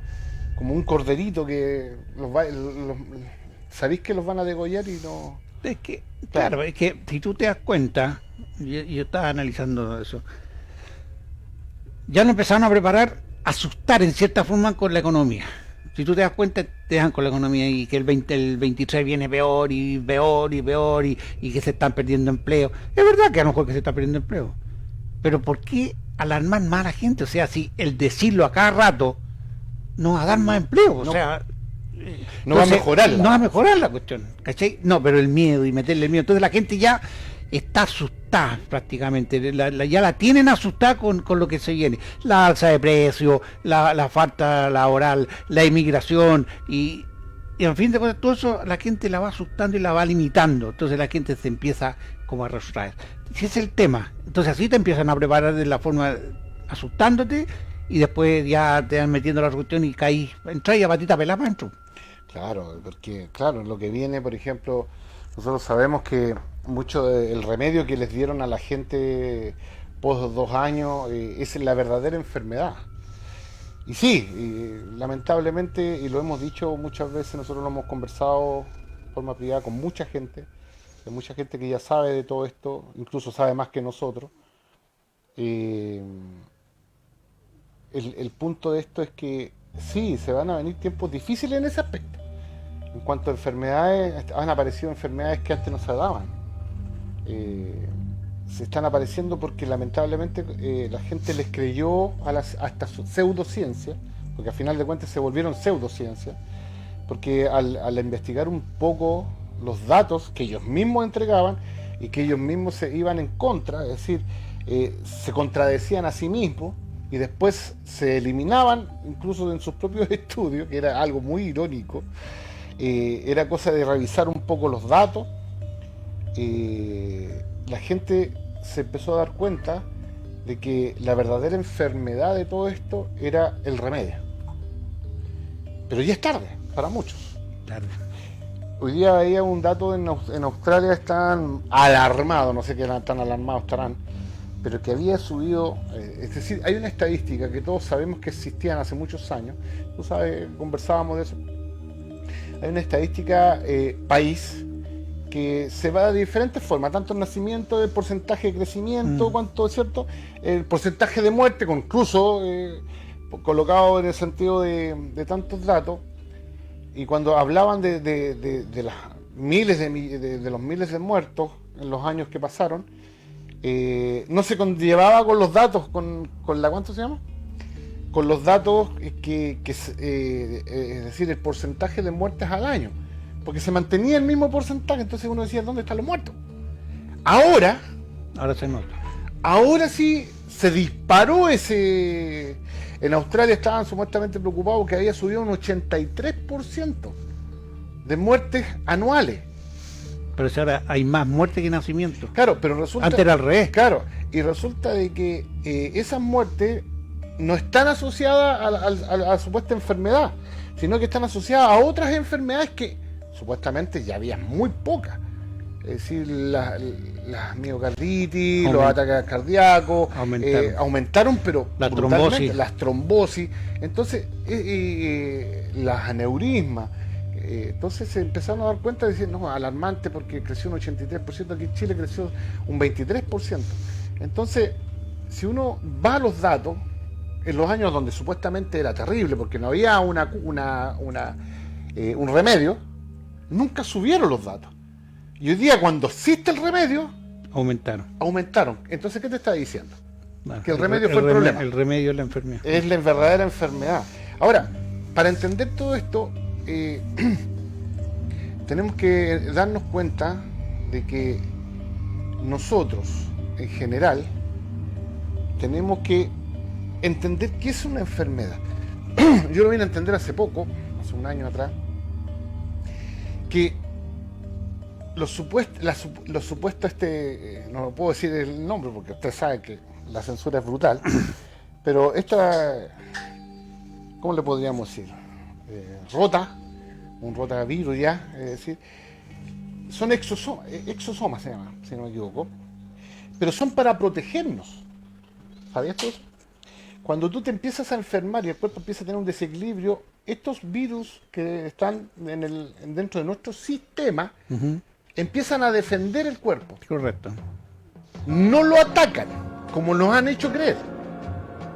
un corderito que sabéis que los van a degollar y no... Es que, claro, es que si tú te das cuenta, yo estaba analizando eso, ya lo empezaron a preparar, a asustar en cierta forma con la economía. Si tú te das cuenta, te dejan con la economía y que el 23 viene peor y peor y peor y que se están perdiendo empleo. Es verdad que a lo mejor que se está perdiendo empleo, pero ¿por qué alarmar más a la gente? O sea, si el decirlo a cada rato no va a dar más empleo, o sea... No va a mejorarla. No va a mejorar la cuestión, ¿cachai? No, pero el miedo y meterle el miedo. Entonces la gente ya está asustada prácticamente, ya la tienen asustada con lo que se viene. La alza de precios, la falta laboral, la inmigración y en fin de cosas, todo eso la gente la va asustando y la va limitando. Entonces la gente se empieza como a retraer. Ese es el tema. Entonces así te empiezan a preparar de la forma asustándote y después ya te van metiendo la cuestión y caís, entras y a patita pelada para adentro. Claro, porque claro, lo que viene, por ejemplo, nosotros sabemos que mucho del remedio que les dieron a la gente post 2 años es la verdadera enfermedad. Y sí, lamentablemente, y lo hemos dicho muchas veces, nosotros lo hemos conversado de forma privada con mucha gente, hay mucha gente que ya sabe de todo esto, incluso sabe más que nosotros. El punto de esto es que sí, se van a venir tiempos difíciles en ese aspecto. En cuanto a enfermedades, han aparecido enfermedades que antes no se daban. Se están apareciendo porque lamentablemente la gente les creyó a estas pseudociencias, porque al final de cuentas se volvieron pseudociencias, porque al investigar un poco los datos que ellos mismos entregaban y que ellos mismos se iban en contra, es decir, se contradecían a sí mismos, y después se eliminaban incluso en sus propios estudios, que era algo muy irónico. Era cosa de revisar un poco los datos. La gente se empezó a dar cuenta de que la verdadera enfermedad de todo esto era el remedio. Pero ya es tarde, para muchos. Tarde. Hoy día veía un dato en Australia, están alarmados, no sé qué tan alarmados estarán, pero que había subido, es decir, hay una estadística que todos sabemos que existían hace muchos años, tú sabes, conversábamos de eso. Hay una estadística país que se va de diferentes formas, tanto el nacimiento, el porcentaje de crecimiento, cuánto es cierto, el porcentaje de muerte, incluso colocado en el sentido de tantos datos, Y cuando hablaban de las miles de los miles de muertos en los años que pasaron, no se llevaba con los datos, con la, ¿cuánto se llama? Con los datos es decir, el porcentaje de muertes al año, porque se mantenía el mismo porcentaje. Entonces uno decía, ¿dónde están los muertos? Ahora se nota. Ahora sí se disparó ese. En Australia estaban supuestamente preocupados que había subido un 83% de muertes anuales. Pero si ahora hay más muertes que nacimientos. Claro, pero resulta. Antes era al revés. Claro, y resulta de que esas muertes no están asociadas a la supuesta enfermedad, sino que están asociadas a otras enfermedades que supuestamente ya había muy pocas. Es decir, las miocarditis, los ataques cardíacos aumentaron, pero las trombosis, entonces las aneurismas. Entonces se empezaron a dar cuenta de decir, no, alarmante, porque creció un 83%, aquí en Chile creció un 23%. Entonces, si uno va a los datos, en los años donde supuestamente era terrible, porque no había un remedio, nunca subieron los datos. Y hoy día, cuando existe el remedio, aumentaron. Entonces, ¿qué te está diciendo? Que el remedio fue el problema. El remedio es la enfermedad. Es la verdadera enfermedad. Ahora, para entender todo esto, tenemos que darnos cuenta de que nosotros, en general, tenemos que entender qué es una enfermedad. Yo lo vine a entender hace poco, hace un año atrás, que los supuestos, no puedo decir el nombre porque usted sabe que la censura es brutal, pero esta, ¿cómo le podríamos decir? Un rotavirus ya, es decir, son exosomas se llama, si no me equivoco, pero son para protegernos. ¿Sabías tú eso? Cuando tú te empiezas a enfermar y el cuerpo empieza a tener un desequilibrio, estos virus que están dentro de nuestro sistema empiezan a defender el cuerpo. Correcto. No lo atacan, como nos han hecho creer.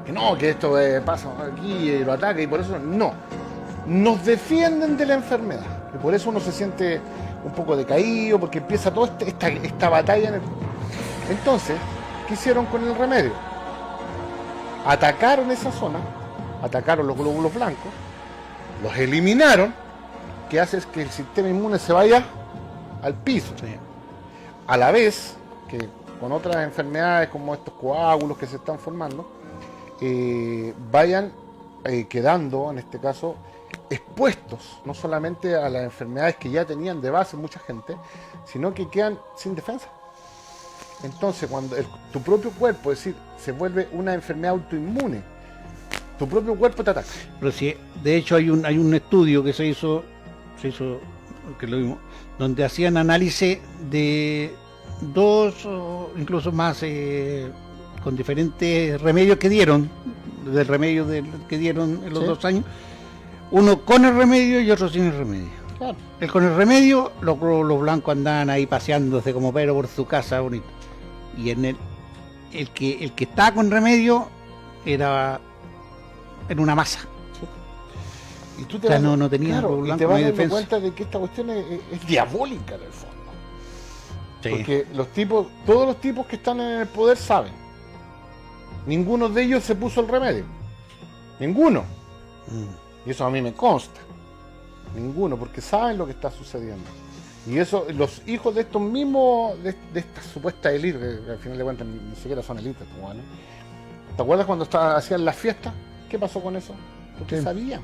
Que no, que esto pasa aquí y lo ataca y por eso no. Nos defienden de la enfermedad. Y por eso uno se siente un poco decaído, porque empieza toda esta batalla en el cuerpo. Entonces, ¿qué hicieron con el remedio? Atacaron esa zona, atacaron los glóbulos blancos, los eliminaron, que hace es que el sistema inmune se vaya al piso. Sí. A la vez que con otras enfermedades como estos coágulos que se están formando, vayan quedando, en este caso, expuestos no solamente a las enfermedades que ya tenían de base mucha gente, sino que quedan sin defensa. Entonces, cuando tu propio cuerpo, es decir, se vuelve una enfermedad autoinmune, tu propio cuerpo te ataca. Pero sí, de hecho hay un estudio que se hizo, que lo vimos, donde hacían análisis de 2 o incluso más con diferentes remedios que dieron, del remedio que dieron en los 2 años, uno con el remedio y otro sin el remedio. Claro. El con el remedio, los blancos andaban ahí paseándose como pero por su casa bonito. Y en el que estaba con remedio era en una masa. Y tú te no tenía y te vas dando cuenta de que esta cuestión es diabólica en el fondo. Sí. Porque todos los tipos que están en el poder saben. Ninguno de ellos se puso el remedio. Ninguno. Y eso a mí me consta. Ninguno, porque saben lo que está sucediendo. Y eso, los hijos de estos mismos, de esta supuesta élite, que al final de cuentas ni siquiera son élites, ¿no? ¿Te acuerdas cuando hacían las fiestas? ¿Qué pasó con eso? Porque sabían.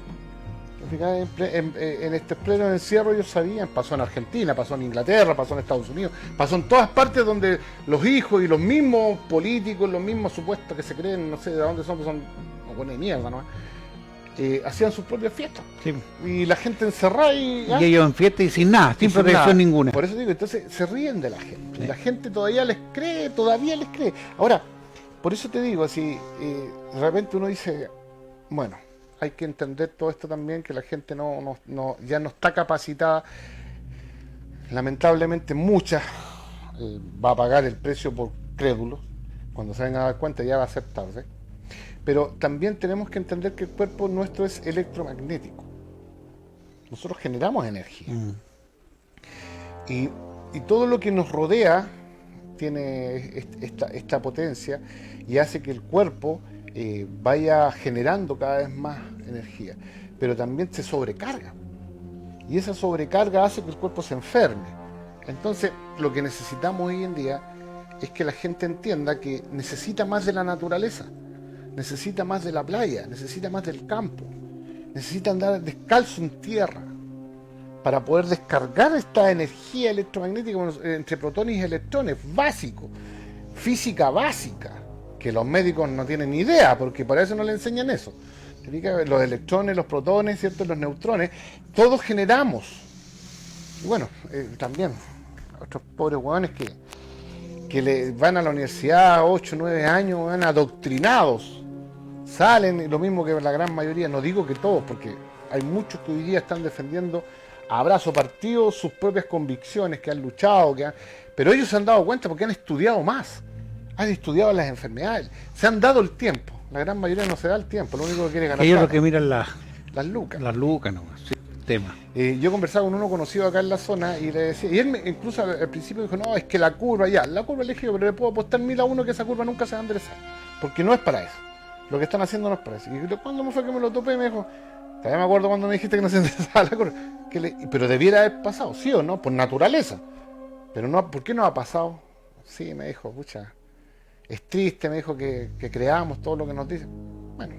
En este pleno encierro ellos sabían. Pasó en Argentina, pasó en Inglaterra, pasó en Estados Unidos, pasó en todas partes donde los hijos y los mismos políticos, los mismos supuestos que se creen, no sé de dónde son, no ponen mierda, ¿no? Hacían sus propias fiestas. Sí. Y la gente encerrada y ellos en fiesta y sin nada, sin protección ninguna. Por eso digo, entonces se ríen de la gente. Sí. La gente todavía les cree. Ahora, por eso te digo, así, de repente uno dice, bueno, hay que entender todo esto también, que la gente ya no está capacitada. Lamentablemente mucha va a pagar el precio por crédulos. Cuando se vengan a dar cuenta ya va a ser tarde. Pero también tenemos que entender que el cuerpo nuestro es electromagnético. nosotros generamos energía. Mm. Y todo lo que nos rodea tiene esta potencia y hace que el cuerpo vaya generando cada vez más energía, pero también se sobrecarga. Y esa sobrecarga hace que el cuerpo se enferme. Entonces, lo que necesitamos hoy en día es que la gente entienda que necesita más de la naturaleza, necesita más de la playa, necesita más del campo, necesita andar descalzo en tierra para poder descargar esta energía electromagnética entre protones y electrones, básico, física básica, que los médicos no tienen ni idea, porque para eso no le enseñan eso. Los electrones, los protones, ¿cierto? Los neutrones, todos generamos. Y bueno, también otros pobres hueones que le van a la universidad 8, 9 años, van adoctrinados, salen, lo mismo que la gran mayoría, no digo que todos, porque hay muchos que hoy día están defendiendo a brazo partido sus propias convicciones, que han luchado, pero ellos se han dado cuenta porque han estudiado más, han estudiado las enfermedades, se han dado el tiempo. La gran mayoría no se da el tiempo, lo único que quiere es ganar Ellos plata. lo que miran Las lucas. las lucas nomás, sí, tema. Yo conversaba con uno conocido acá en la zona y le decía, y él incluso al principio dijo, no, es que la curva le dije, pero le puedo apostar 1000 a 1 que esa curva nunca se va a enderezar, porque no es para eso. Lo que están haciendo no es para eso. Y cuando me fue que me lo topé, me dijo, todavía me acuerdo cuando me dijiste que no se enderezaba la curva, pero debiera haber pasado, ¿sí o no? Por naturaleza. Pero no, ¿por qué no ha pasado? Sí, me dijo, pucha, es triste, me dijo que creamos todo lo que nos dicen. Bueno,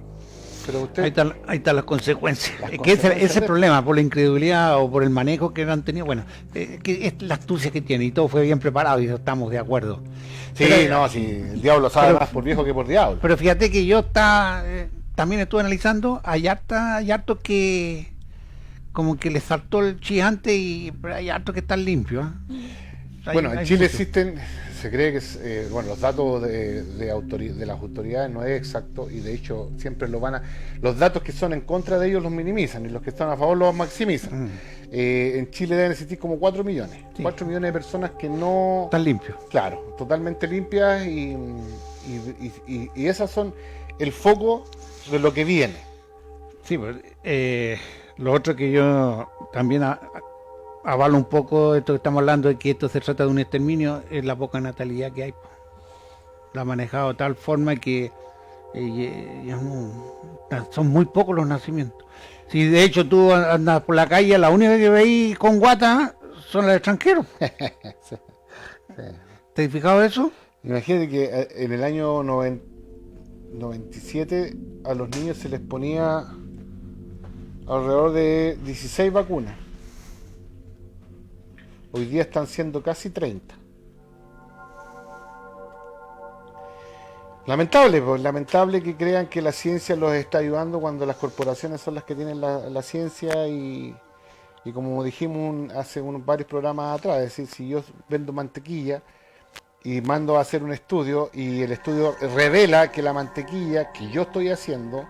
pero usted... Ahí están las consecuencias. Las Es que ese consecuencias es el de- problema, por la incredulidad o por el manejo que han tenido. Bueno, que es la astucia que tiene y todo fue bien preparado y estamos de acuerdo. Sí, Pero- no, sí, el diablo sabe pero- más por viejo que por diablo. Pero fíjate que yo también estuve analizando, hay harto que como que le saltó el chi antes y pero hay harto que están limpios. Bueno, en Chile mucho. existen, se cree que bueno, los datos de las autoridades no es exacto y de hecho siempre los datos que son en contra de ellos los minimizan y los que están a favor los maximizan. En Chile deben existir como 4 millones, Sí. 4 millones de personas que no, Están limpios. claro, totalmente limpias y esas son el foco de lo que viene. Sí, pues, lo otro que yo también avalo un poco esto que estamos hablando de que esto se trata de un exterminio, es la poca natalidad que hay. La ha manejado de tal forma que ya son muy pocos los nacimientos. Si de hecho tú andas por la calle, la única que veis con guata son los extranjeros. Sí. ¿Te has fijado eso? Imagínate que en el año 97 a los niños se les ponía alrededor de 16 vacunas. Hoy día están siendo casi 30. Lamentable, pues, lamentable que crean que la ciencia los está ayudando cuando las corporaciones son las que tienen la ciencia y como dijimos hace varios programas atrás, es decir, si yo vendo mantequilla y mando a hacer un estudio y el estudio revela que la mantequilla que yo estoy haciendo,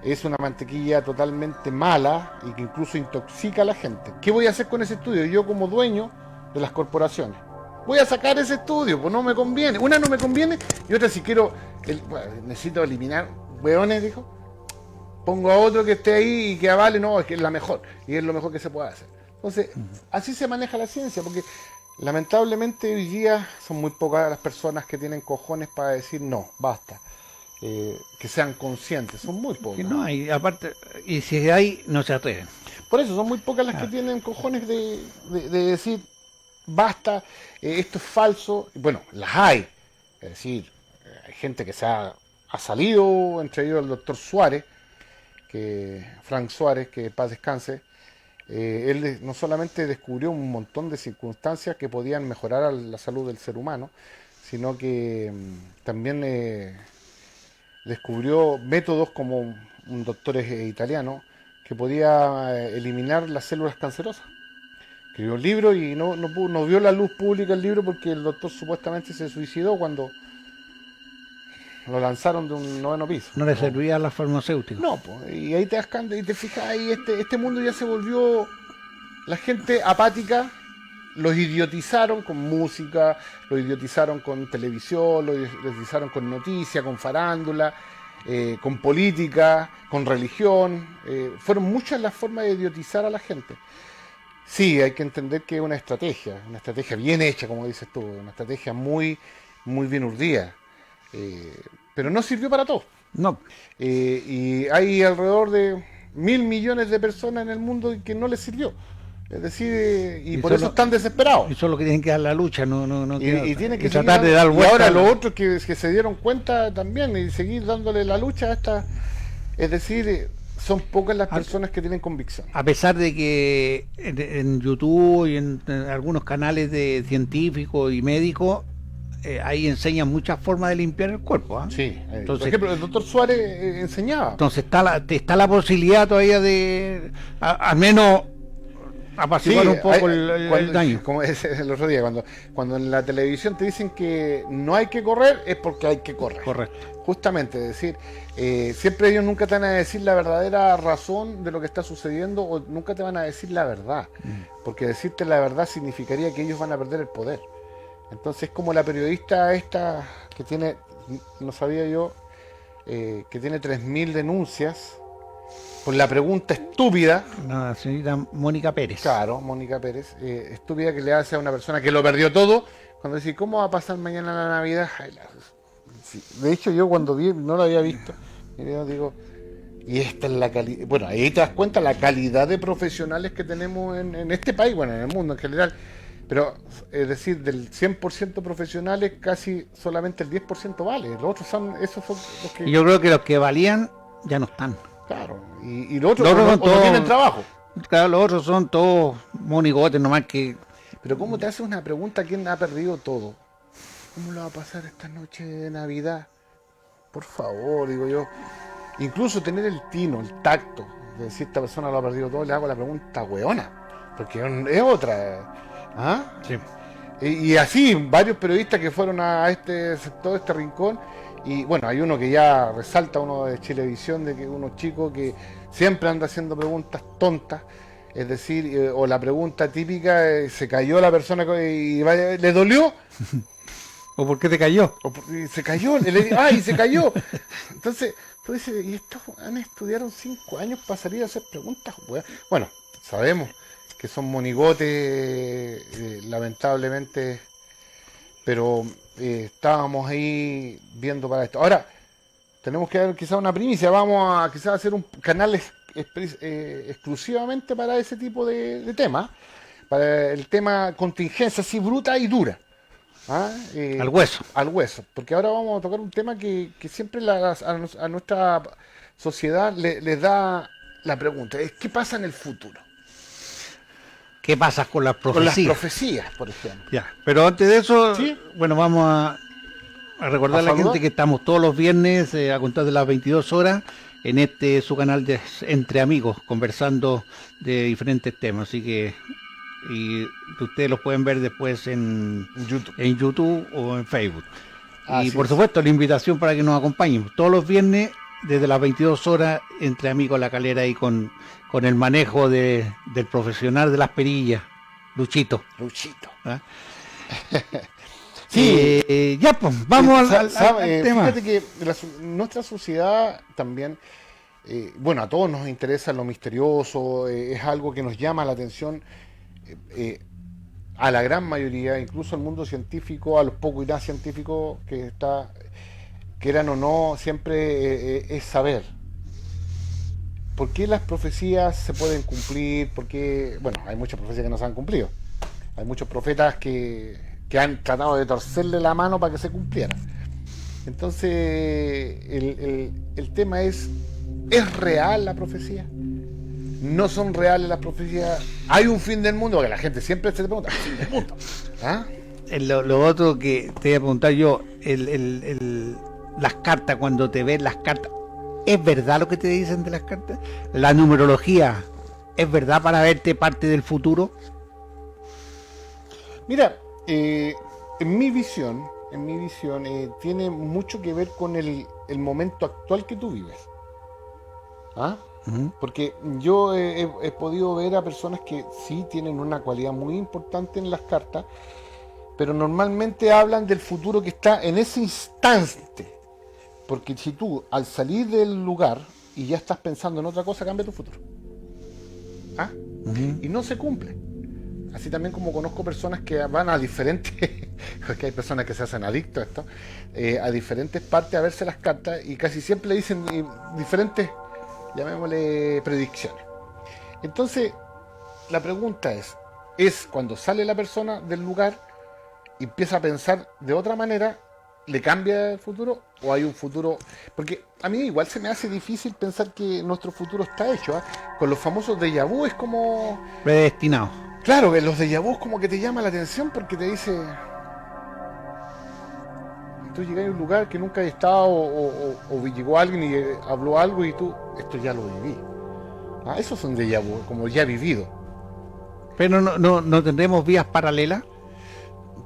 es una mantequilla totalmente mala y que incluso intoxica a la gente. ¿Qué voy a hacer con ese estudio? Yo como dueño de las corporaciones. Voy a sacar ese estudio, pues no me conviene. Una no me conviene y otra si quiero, necesito eliminar hueones, dijo. Pongo a otro que esté ahí y que avale, no, es que es la mejor. Y es lo mejor que se puede hacer. Entonces, así se maneja la ciencia, porque lamentablemente hoy día son muy pocas las personas que tienen cojones para decir no, basta. Que sean conscientes, son muy pocas. Que no hay, aparte, y si hay, no se atreven. Por eso son muy pocas las que tienen cojones de decir basta, esto es falso. Bueno, las hay. Es decir, hay gente que ha salido, entre ellos el doctor Suárez, Frank Suárez, que paz descanse. Él no solamente descubrió un montón de circunstancias que podían mejorar la salud del ser humano, sino que también descubrió métodos como un doctor italiano que podía eliminar las células cancerosas. Escribió un libro y no vio la luz pública el libro porque el doctor supuestamente se suicidó cuando lo lanzaron de un 9º piso. No le servía a las farmacéuticas. No, pues, y ahí te das cuenta y te fijas ahí, este mundo ya se volvió la gente apática, los idiotizaron con música, los idiotizaron con televisión, los idiotizaron con noticias, con farándula, con política, con religión. Fueron muchas las formas de idiotizar a la gente. Sí, hay que entender que es una estrategia bien hecha, como dices tú, una estrategia muy, muy bien urdida. Pero no sirvió para todo. No, Y hay alrededor de 1.000 millones de personas en el mundo que no les sirvió. Es decir, y por eso están desesperados. eso es lo que tienen que dar la lucha, no Y tienen que tratar seguir de dar y vuelta. ahora los otros que se dieron cuenta también y seguir dándole la lucha a esta. Es decir, son pocas las personas que tienen convicción. A pesar de que en YouTube y en algunos canales de científicos y médicos, ahí enseñan muchas formas de limpiar el cuerpo. ¿Ah? Sí, Entonces, por ejemplo, el doctor Suárez enseñaba. Entonces está la posibilidad todavía de, al menos, apaciguar un poco el daño. Como es el otro día, cuando en la televisión te dicen que no hay que correr, es porque hay que correr. Correcto. Justamente, es decir, siempre ellos nunca te van a decir la verdadera razón de lo que está sucediendo o nunca te van a decir la verdad. Porque decirte la verdad significaría que ellos van a perder el poder. Entonces, como la periodista esta que tiene, no sabía yo, que tiene 3.000 denuncias por la pregunta estúpida. La señorita Mónica Pérez. Claro, Mónica Pérez, estúpida que le hace a una persona que lo perdió todo, cuando dice, ¿cómo va a pasar mañana la Navidad? Ay, sí. De hecho, yo cuando vi, no lo había visto, y yo digo, y esta es la calidad, bueno, ahí te das cuenta la calidad de profesionales que tenemos en este país, bueno, en el mundo en general, pero es decir, del 100% profesionales, casi solamente el 10% vale, los otros esos son los que... Y yo creo que los que valían ya no están. Claro, y los otros no tienen trabajo. Claro, los otros son todos monigotes nomás que... Pero ¿cómo te haces una pregunta? ¿Quién ha perdido todo? ¿Cómo lo va a pasar esta noche de Navidad? Por favor, digo yo. Incluso tener el tino, el tacto, de decir esta persona lo ha perdido todo, le hago la pregunta hueona. Porque es otra. ¿Ah? Sí. Y así, varios periodistas que fueron a este sector, este rincón, y bueno, hay uno que ya resalta, uno de Chilevisión, de que unos chicos que siempre anda haciendo preguntas tontas, es decir, o la pregunta típica, se cayó la persona y le dolió, ¿O por qué te cayó? y se cayó, ¡ay, se cayó! Entonces, tú dices, ¿y estos estudiaron 5 años para salir a hacer preguntas? Bueno, sabemos que son monigotes, lamentablemente, pero estábamos ahí viendo para esto. Ahora, tenemos que dar quizás una primicia, vamos a quizás hacer un canal exclusivamente para ese tipo de temas, para el tema contingencia así bruta y dura. Al hueso. Al hueso, porque ahora vamos a tocar un tema que siempre a nuestra sociedad les da la pregunta, es ¿qué pasa en el futuro? ¿Qué pasa con las profecías? Con las profecías, por ejemplo. Ya, pero antes de eso, ¿Sí? bueno, vamos a recordar a la gente que estamos todos los viernes a contar de las 22 horas en su canal de Entre Amigos, conversando de diferentes temas, así que y ustedes los pueden ver después en YouTube o en Facebook. Y por supuesto la invitación para que nos acompañen todos los viernes desde las 22 horas Entre Amigos La Calera y con el manejo del profesional de las perillas, Luchito. ¿Ah? Sí. Ya pues, vamos al tema. Fíjate que nuestra sociedad también, bueno, a todos nos interesa lo misterioso, es algo que nos llama la atención. A la gran mayoría, incluso al mundo científico, a los pocos y nada científicos que está, quieran o no, siempre es saber por qué las profecías se pueden cumplir, porque, bueno, hay muchas profecías que no se han cumplido, hay muchos profetas que han tratado de torcerle la mano para que se cumplieran. Entonces el tema ¿es real la profecía? ¿No son reales las profecías? ¿Hay un fin del mundo? Porque la gente siempre se pregunta, ¿fin del mundo? ¿Ah? Lo otro que te voy a preguntar yo, las cartas, cuando te ves las cartas, ¿es verdad lo que te dicen de las cartas? ¿La numerología es verdad para verte parte del futuro? Mira, en mi visión tiene mucho que ver con el momento actual que tú vives. ¿Ah? Porque yo he podido ver a personas que sí tienen una cualidad muy importante en las cartas, pero normalmente hablan del futuro que está en ese instante, Porque si tú, al salir del lugar y ya estás pensando en otra cosa, cambia tu futuro. ¿Ah? Y no se cumple. Así también como conozco personas que van a diferentes, porque hay personas que se hacen adictos a esto, a diferentes partes a verse las cartas y casi siempre le dicen diferentes, llamémosle, predicciones. Entonces, la pregunta es cuando sale la persona del lugar y empieza a pensar de otra manera, ¿le cambia el futuro o hay un futuro? Porque a mí igual se me hace difícil pensar que nuestro futuro está hecho, ¿eh? Con los famosos déjà vu es como... Predestinado. Claro, que los déjà vu como que te llama la atención porque te dice... Tú llegas a un lugar que nunca has estado o llegó alguien y habló algo y tú, esto ya lo viví. Ah, esos son déjà vu, como ya vivido. Pero no tendremos vías paralelas.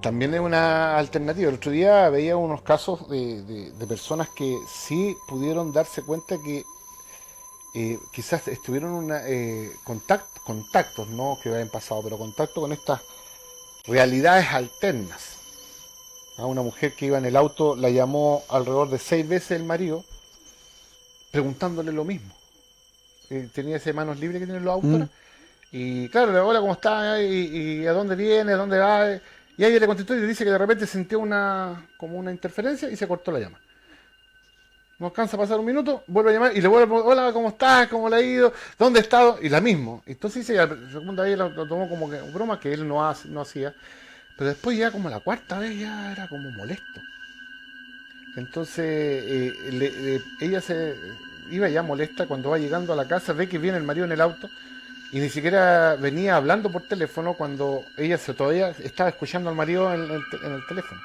También es una alternativa. El otro día veía unos casos de personas que sí pudieron darse cuenta que quizás estuvieron una contactos, no que hayan pasado, pero contacto con estas realidades alternas. A una mujer que iba en el auto la llamó alrededor de 6 veces el marido preguntándole lo mismo. Tenía ese manos libres que tienen los autos. Y claro, le hola, ¿cómo está? ¿Y a dónde viene? ¿A dónde va? Y ella le contestó y le dice que de repente sintió como una interferencia y se cortó la llama. No alcanza a pasar un minuto, vuelve a llamar y le vuelve a preguntar, hola, ¿cómo estás? ¿Cómo le ha ido? ¿Dónde ha estado? Y la mismo. Entonces dice, la segunda vez lo tomó como que broma que él no hacía. Pero después ya como la cuarta vez ya era como molesto. Entonces ella se iba ya molesta cuando va llegando a la casa, ve que viene el marido en el auto y ni siquiera venía hablando por teléfono cuando ella todavía estaba escuchando al marido en el teléfono.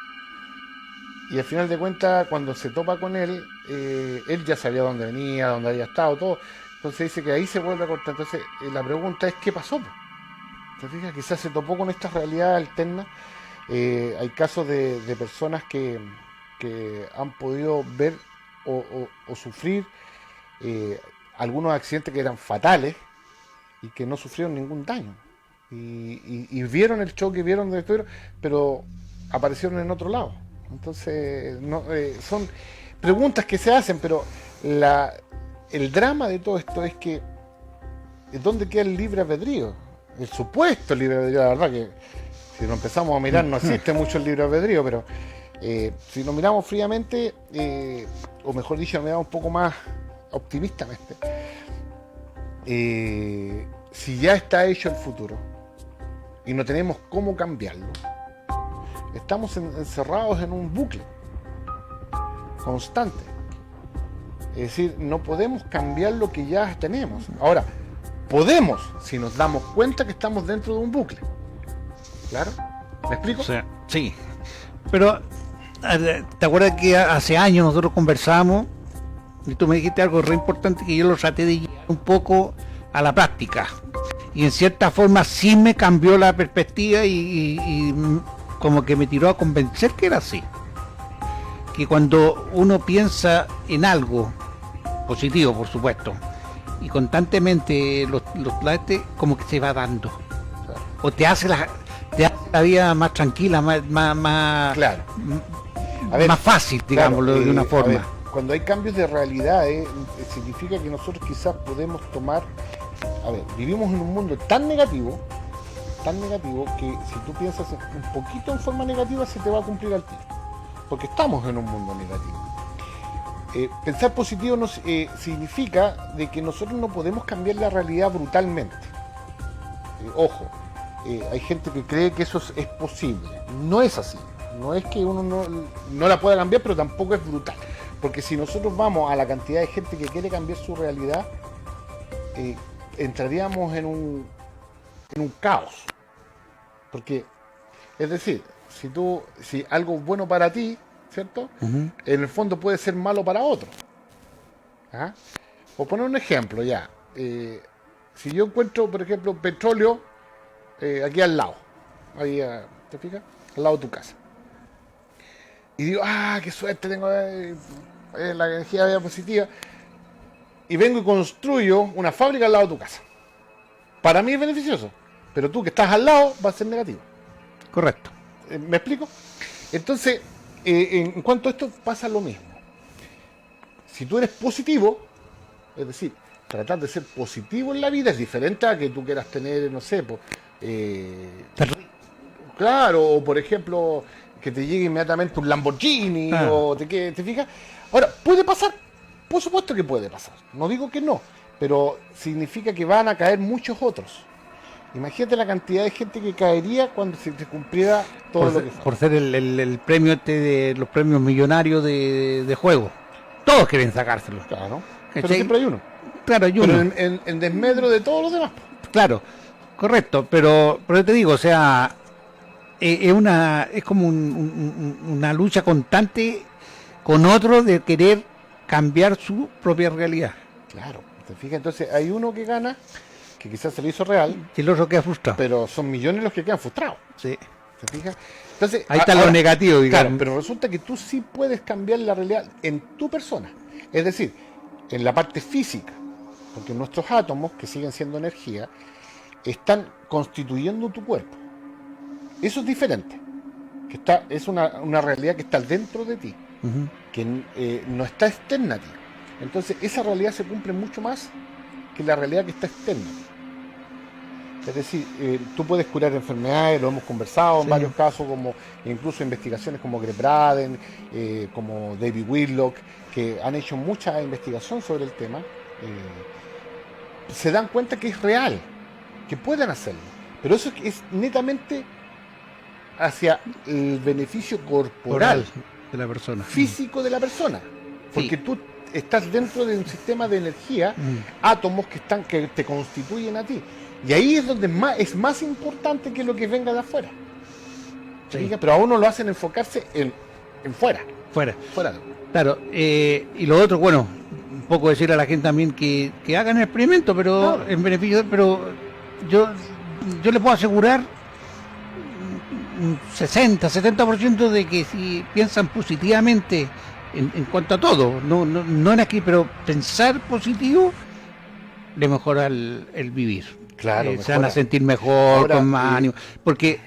Y al final de cuentas, cuando se topa con él, él ya sabía dónde venía, dónde había estado, todo. Entonces dice que ahí se vuelve a cortar. Entonces la pregunta es, ¿qué pasó? Entonces, quizás se topó con esta realidad alterna. Hay casos de personas que han podido ver o sufrir algunos accidentes que eran fatales y que no sufrieron ningún daño. Y vieron el choque, vieron donde estuvieron, pero aparecieron en otro lado. Entonces, son preguntas que se hacen, pero el drama de todo esto es que ¿dónde queda el libre albedrío? El supuesto libre albedrío, la verdad que si lo empezamos a mirar no existe mucho el libre albedrío, pero si lo miramos fríamente, o mejor dicho, lo miramos un poco más optimistamente, si ya está hecho el futuro y no tenemos cómo cambiarlo, estamos encerrados en un bucle constante. Es decir, no podemos cambiar lo que ya tenemos. Ahora, podemos si nos damos cuenta que estamos dentro de un bucle. ¿Claro? ¿Me explico? O sea, sí. Pero, ¿te acuerdas que hace años nosotros conversamos y tú me dijiste algo re importante que yo lo traté de guiar un poco a la práctica? Y en cierta forma sí me cambió la perspectiva y como que me tiró a convencer que era así. Que cuando uno piensa en algo positivo, por supuesto, y constantemente los planetas como que se va dando, o te hace la vida más tranquila, más claro. Más fácil, digámoslo, de una forma. Ver, cuando hay cambios de realidad, significa que nosotros quizás podemos tomar, vivimos en un mundo tan negativo que si tú piensas un poquito en forma negativa se te va a cumplir al tiro, porque estamos en un mundo negativo. Pensar positivo significa de que nosotros no podemos cambiar la realidad brutalmente. Ojo, hay gente que cree que eso es posible. No es así. No es que uno no la pueda cambiar, pero tampoco es brutal. Porque si nosotros vamos a la cantidad de gente que quiere cambiar su realidad, entraríamos en un caos. Porque, es decir, si algo es bueno para ti, ¿cierto? En el fondo puede ser malo para otro. ¿Ah? Por poner un ejemplo ya. Si yo encuentro, por ejemplo, petróleo aquí al lado, ahí, ¿te fijas? Al lado de tu casa. Y digo, qué suerte tengo, la energía positiva. Y vengo y construyo una fábrica al lado de tu casa. Para mí es beneficioso, pero tú que estás al lado va a ser negativo. Correcto. ¿Me explico? Entonces, en cuanto a esto pasa lo mismo. si tú eres positivo, es decir, tratar de ser positivo en la vida es diferente a que tú quieras tener, no sé, pues, claro, o por ejemplo, que te llegue inmediatamente un Lamborghini, o te fijas. Ahora, ¿puede pasar? Por supuesto que puede pasar. No digo que no, pero significa que van a caer muchos otros. Imagínate la cantidad de gente que caería cuando se cumpliera todo lo que fue. Por ser el premio de los premios millonarios de juego. Todos quieren sacárselo. Claro, pero siempre hay uno. Claro, hay uno. Pero en desmedro de todos los demás. Claro, correcto, pero te digo, o sea, es como una lucha constante con otro de querer cambiar su propia realidad. Claro, te fijas, entonces hay uno que gana, que quizás se lo hizo real, y el otro queda frustrado. Pero son millones los que quedan frustrados. Sí. ¿Te fijas? Entonces, ahí está lo negativo, digamos. Claro, pero resulta que tú sí puedes cambiar la realidad en tu persona. Es decir, en la parte física, porque nuestros átomos, que siguen siendo energía, están constituyendo tu cuerpo. Eso es diferente. Es una realidad que está dentro de ti, que no está externa a ti. Entonces, esa realidad se cumple mucho más que la realidad que está externa a ti. Es decir, tú puedes curar enfermedades, lo hemos conversado en varios casos, como incluso investigaciones como Greg Braden, como David Whitlock, que han hecho mucha investigación sobre el tema, se dan cuenta que es real, que pueden hacerlo. Pero eso es netamente hacia el beneficio corporal de la persona, físico de la persona, porque tú estás dentro de un sistema de energía, átomos que te constituyen a ti. Y ahí es donde es más importante que lo que venga de afuera. Pero a uno lo hacen enfocarse en fuera. Fuera. Claro. Y lo otro, bueno, un poco decir a la gente también que hagan el experimento, pero en beneficio, pero yo le puedo asegurar un 60-70% de que si piensan positivamente en cuanto a todo, no en aquí, pero pensar positivo le mejora el vivir. Claro, se van a sentir mejor, ahora, con más ánimo, porque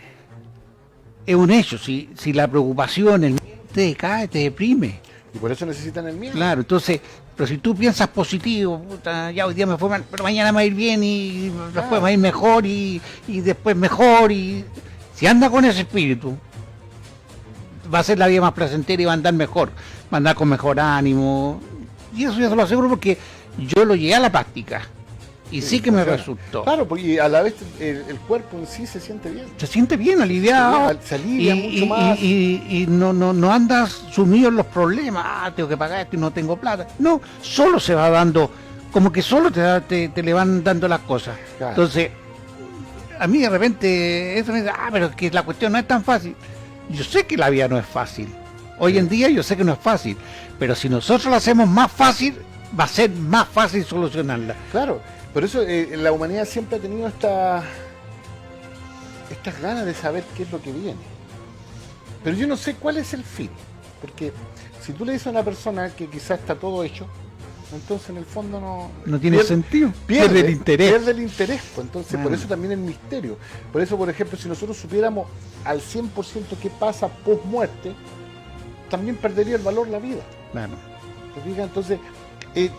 es un hecho, si la preocupación, el miedo te cae, te deprime. Y por eso necesitan el miedo. Claro, entonces, pero si tú piensas positivo, puta, ya hoy día me fue mal, pero mañana me va a ir bien y después me va a ir mejor y después mejor, y si anda con ese espíritu, va a ser la vida más placentera y va a andar mejor, va a andar con mejor ánimo, y eso ya se lo aseguro porque yo lo llegué a la práctica. Y sí que me resultó. Claro, porque a la vez el cuerpo en sí se siente bien. Se siente bien, aliviado. Se alivia mucho más. Y no andas sumido en los problemas. Tengo que pagar esto y no tengo plata. No, solo se va dando, como que solo te le van dando las cosas. Claro. Entonces, a mí de repente, eso me dice, pero es que la cuestión no es tan fácil. Yo sé que la vida no es fácil. Hoy en día yo sé que no es fácil. Pero si nosotros la hacemos más fácil, va a ser más fácil solucionarla. Claro. Por eso la humanidad siempre ha tenido estas ganas de saber qué es lo que viene. Pero yo no sé cuál es el fin. Porque si tú le dices a una persona que quizás está todo hecho, entonces en el fondo no tiene sentido. Pierde el interés. Pierde el interés. Pues entonces por eso también el misterio. Por eso, por ejemplo, si nosotros supiéramos al 100% qué pasa post muerte, también perdería el valor la vida. Claro. ¿Te fijas? Entonces,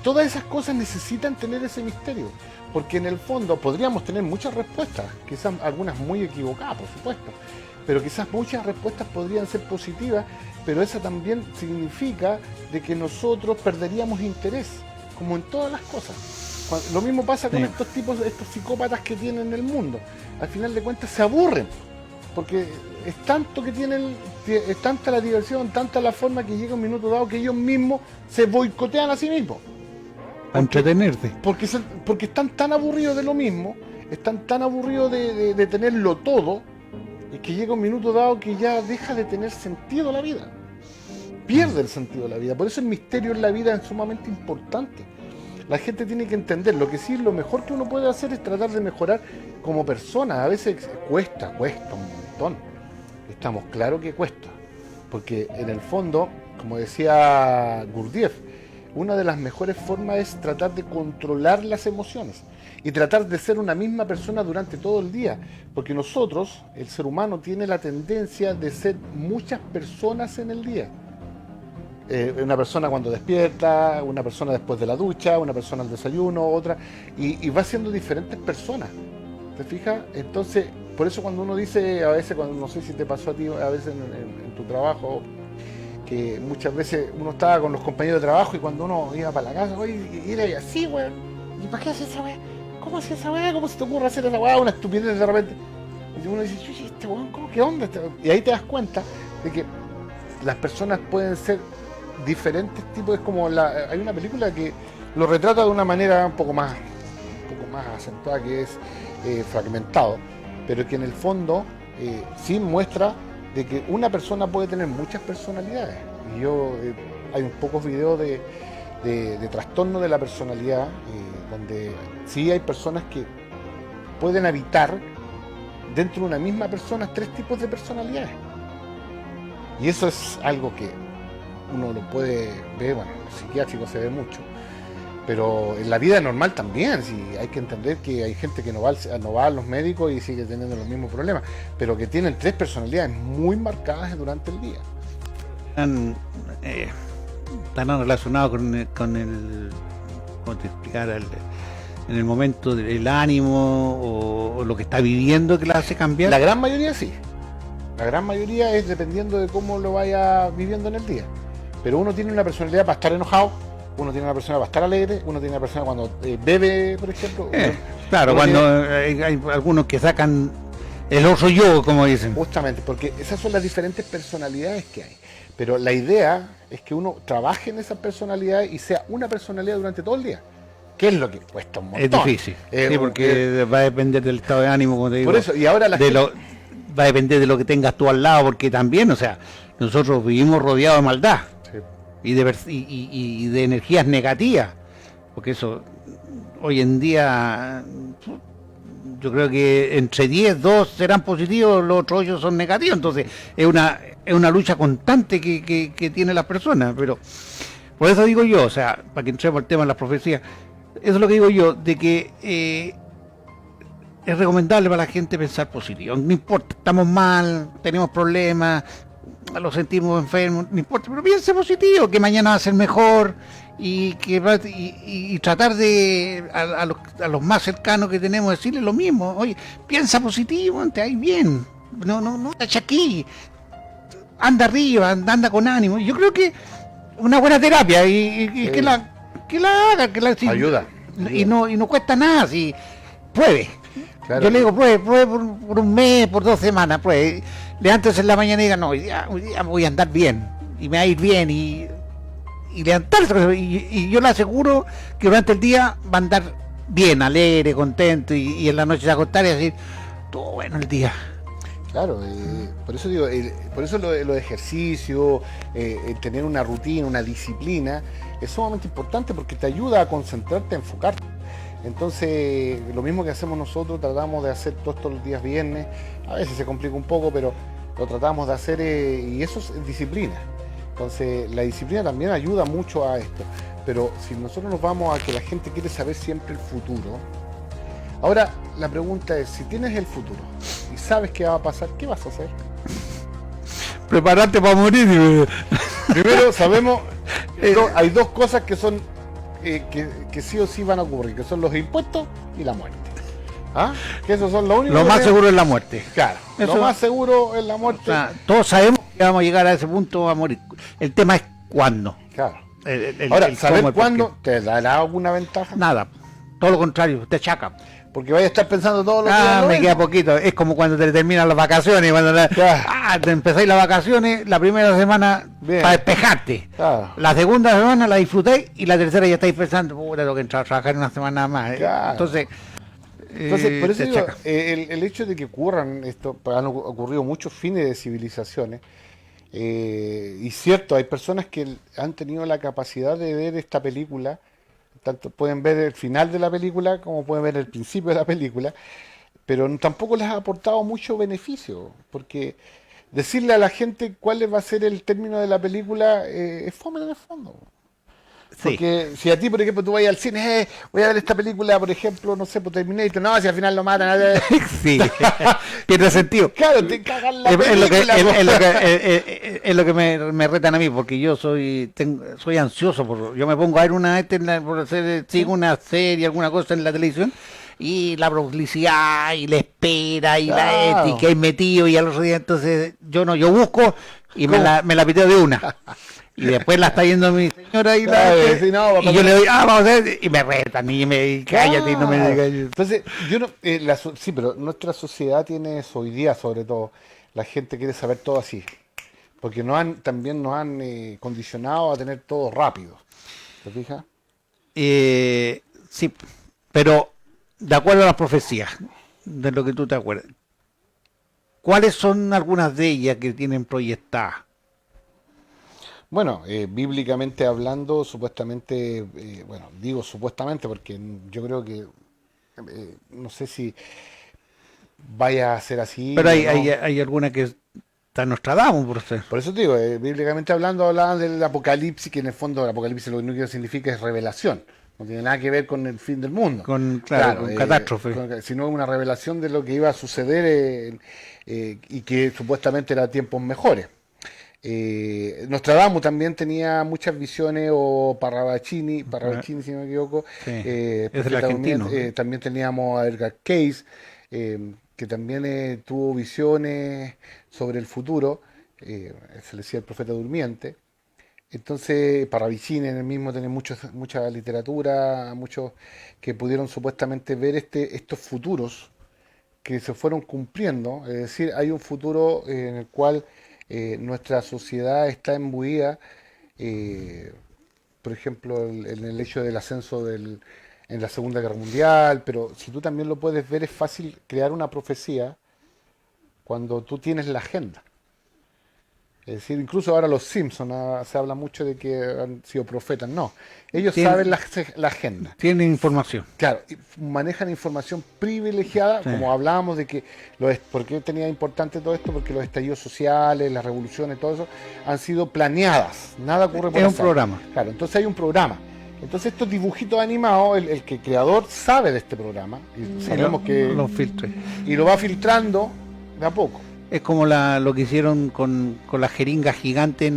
todas esas cosas necesitan tener ese misterio, porque en el fondo podríamos tener muchas respuestas, quizás algunas muy equivocadas, por supuesto, pero quizás muchas respuestas podrían ser positivas, pero eso también significa de que nosotros perderíamos interés, como en todas las cosas. Lo mismo pasa con estos psicópatas que tienen en el mundo. Al final de cuentas se aburren, porque es tanto que es tanta la diversión, tanta la forma que llega un minuto dado que ellos mismos se boicotean a sí mismos. Para entretenerte. Porque están tan aburridos de lo mismo, están tan aburridos de tenerlo todo, y que llega un minuto dado que ya deja de tener sentido la vida. Pierde el sentido de la vida. Por eso el misterio en la vida es sumamente importante. La gente tiene que entender, lo que sí, lo mejor que uno puede hacer es tratar de mejorar como persona. A veces cuesta un montón. Estamos claros que cuesta. Porque en el fondo, como decía Gurdjieff, una de las mejores formas es tratar de controlar las emociones y tratar de ser una misma persona durante todo el día. Porque nosotros, el ser humano, tiene la tendencia de ser muchas personas en el día. Una persona cuando despierta, una persona después de la ducha, una persona al desayuno, otra, y va siendo diferentes personas. ¿Te fijas? Entonces, por eso cuando uno dice, a veces, cuando no sé si te pasó a ti, a veces en tu trabajo, que muchas veces uno estaba con los compañeros de trabajo y cuando uno iba para la casa, oye, y era así, weón, ¿y para qué haces esa weá? ¿Cómo haces esa weá? ¿Cómo se te ocurre hacer esa weá? Una estupidez de repente. Y uno dice, chuchi, este weón, ¿cómo qué onda? Y ahí te das cuenta de que las personas pueden ser diferentes tipos. Es como hay una película que lo retrata de una manera un poco más acentuada, que es fragmentado, pero que en el fondo sí muestra de que una persona puede tener muchas personalidades. Y hay un pocos videos de trastorno de la personalidad, donde sí hay personas que pueden habitar dentro de una misma persona 3 tipos de personalidades. Y eso es algo que uno lo puede ver, bueno, en el psiquiátrico se ve mucho, pero en la vida normal también. Sí, hay que entender que hay gente que no va a los médicos y sigue teniendo los mismos problemas, pero que tienen 3 personalidades muy marcadas durante el día. Están relacionados con ¿cómo te explicar? En el momento del ánimo o lo que está viviendo que la hace cambiar. La gran mayoría sí. La gran mayoría es dependiendo de cómo lo vaya viviendo en el día. Pero uno tiene una personalidad para estar enojado, uno tiene una personalidad para estar alegre, uno tiene una personalidad cuando bebe, por ejemplo. Claro, cuando hay algunos que sacan el oso yo, como dicen. Justamente, porque esas son las diferentes personalidades que hay. Pero la idea es que uno trabaje en esa personalidad y sea una personalidad durante todo el día. ¿Qué es lo que cuesta un montón? Es difícil, sí, porque va a depender del estado de ánimo, como te digo. Por eso, y ahora va a depender de lo que tengas tú al lado, porque también, o sea, nosotros vivimos rodeados de maldad, sí, y de energías negativas, porque eso, hoy en día, yo creo que entre 10, 2 serán positivos, los otros 8 son negativos, entonces es una lucha constante que tiene las personas, pero por eso digo yo, o sea, para que entremos al tema de las profecías, eso es lo que digo yo, de que es recomendable para la gente pensar positivo. No importa, estamos mal, tenemos problemas, lo sentimos enfermos, no importa, pero piense positivo, que mañana va a ser mejor y tratar de a los más cercanos que tenemos decirles lo mismo. Oye, piensa positivo, te hay bien, no te aquí, anda arriba, anda con ánimo. Yo creo que una buena terapia y que la haga, si, ayuda. Y no cuesta nada, si pruebe. Claro. Yo le digo, pruebe por un mes, por 2 semanas, pruebe. Levántese en la mañana y diga, no, hoy día voy a andar bien, y me va a ir bien, y levantarse, y yo le aseguro que durante el día va a andar bien, alegre, contento, y en la noche se va a acostar y decir, todo bueno el día. Claro, por eso digo, por eso lo de ejercicio, el tener una rutina, una disciplina, es sumamente importante porque te ayuda a concentrarte, a enfocarte. Entonces, lo mismo que hacemos nosotros, tratamos de hacer todos los días viernes, a veces se complica un poco, pero lo tratamos de hacer y eso es disciplina. Entonces, la disciplina también ayuda mucho a esto. Pero si nosotros nos vamos a que la gente quiere saber siempre el futuro, ahora la pregunta es, si tienes el futuro y sabes qué va a pasar, ¿qué vas a hacer? Prepararte para morir. Primero, sabemos, hay 2 cosas que son que sí o sí van a ocurrir, que son los impuestos y la muerte. ¿Ah? Que esos son los únicos. Lo más seguro es la muerte. Claro, lo más seguro es la muerte. O sea, todos sabemos que vamos a llegar a ese punto a morir. El tema es cuándo. Claro. Ahora, saber cuándo te dará alguna ventaja. Nada, todo lo contrario, te chaca. Porque vaya a estar pensando todos los días. Me queda poquito. Es como cuando te terminan las vacaciones. Cuando te empezáis las vacaciones, la primera semana para despejarte. Claro. La segunda semana la disfrutáis y la tercera ya estáis pensando, puta, tengo que entrar a trabajar una semana más. Claro. Entonces, por eso digo, el hecho de que ocurran esto, han ocurrido muchos fines de civilizaciones. Y cierto, hay personas que han tenido la capacidad de ver esta película. Tanto pueden ver el final de la película como pueden ver el principio de la película, pero tampoco les ha aportado mucho beneficio, porque decirle a la gente cuál va a ser el término de la película es fome en el fondo. Sí. Porque si a ti, por ejemplo, tú vas al cine, voy a ver esta película, por ejemplo, no sé, por Terminator, no, si al final lo matan. Sí, pierde sentido. Claro, te cagan la Es lo que, película. es lo que me retan a mí, porque yo soy ansioso. Yo me pongo a ver sigo una serie, alguna cosa en la televisión, y la publicidad, y la espera, y la Claro. ética, y metido, y al otro día, entonces yo busco y ¿Cómo? me la piteo de una. Y después la está viendo mi señora Claro, sí, no, papá, y yo le doy, vamos a ver, y me retan, y cállate, y no me Claro. digas. Entonces, yo no, sí, pero nuestra sociedad tiene eso hoy día, sobre todo. La gente quiere saber todo así. Porque también nos han condicionado a tener todo rápido. ¿Te fijas? Sí, pero de acuerdo a las profecías, de lo que tú te acuerdas, ¿cuáles son algunas de ellas que tienen proyectadas? Bueno, bíblicamente hablando, supuestamente, bueno, digo supuestamente porque yo creo que, no sé si vaya a ser así Pero o no. hay alguna que está Nostradamus, por ser. Por eso te digo, bíblicamente hablando, hablaban del apocalipsis, que en el fondo el apocalipsis lo único que significa es revelación. No tiene nada que ver con el fin del mundo. Claro, con catástrofe. Sino una revelación de lo que iba a suceder y que supuestamente era tiempos mejores. Nostradamus también tenía muchas visiones, o Parravicini si no me equivoco, Sí, es el profeta argentino. durmiente. También teníamos a Edgar Cayce, que también tuvo visiones sobre el futuro, se le decía el profeta durmiente. Entonces, Parravicini en el mismo tiene mucha literatura, muchos que pudieron supuestamente ver estos futuros que se fueron cumpliendo. Es decir, hay un futuro en el cual nuestra sociedad está imbuida, por ejemplo, en el hecho del ascenso en la Segunda Guerra Mundial, pero si tú también lo puedes ver, es fácil crear una profecía cuando tú tienes la agenda. Es decir, incluso ahora los Simpsons, se habla mucho de que han sido profetas. No, ellos saben la agenda. Tienen información. Claro, y manejan información privilegiada, Sí. como hablábamos de que, ¿por qué tenía importante todo esto? Porque los estallidos sociales, las revoluciones, todo eso, han sido planeadas. Nada ocurre por Es un azar. programa. Claro, entonces hay un programa. Entonces estos dibujitos animados, el que creador sabe de este programa, y sabemos que... Los filtres. Y lo va filtrando de a poco. Es como lo que hicieron con la jeringa gigante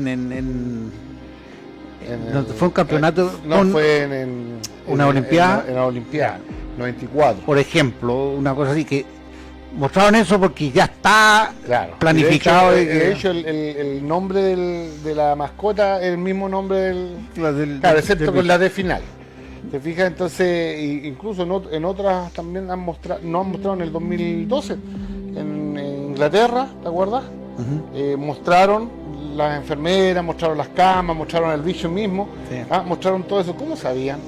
fue un campeonato. No, fue en una Olimpiada. En la Olimpiada, 94. Por ejemplo, una cosa así que mostraron eso porque ya está Claro. planificado. De hecho, el nombre de la mascota es el mismo nombre claro, excepto con la D final. ¿Te fijas? Entonces, incluso en otras también no han mostrado en el 2012, en Inglaterra, ¿te acuerdas? Mostraron las enfermeras, mostraron las camas, mostraron el bicho mismo, Sí. Mostraron todo eso. ¿Cómo sabían?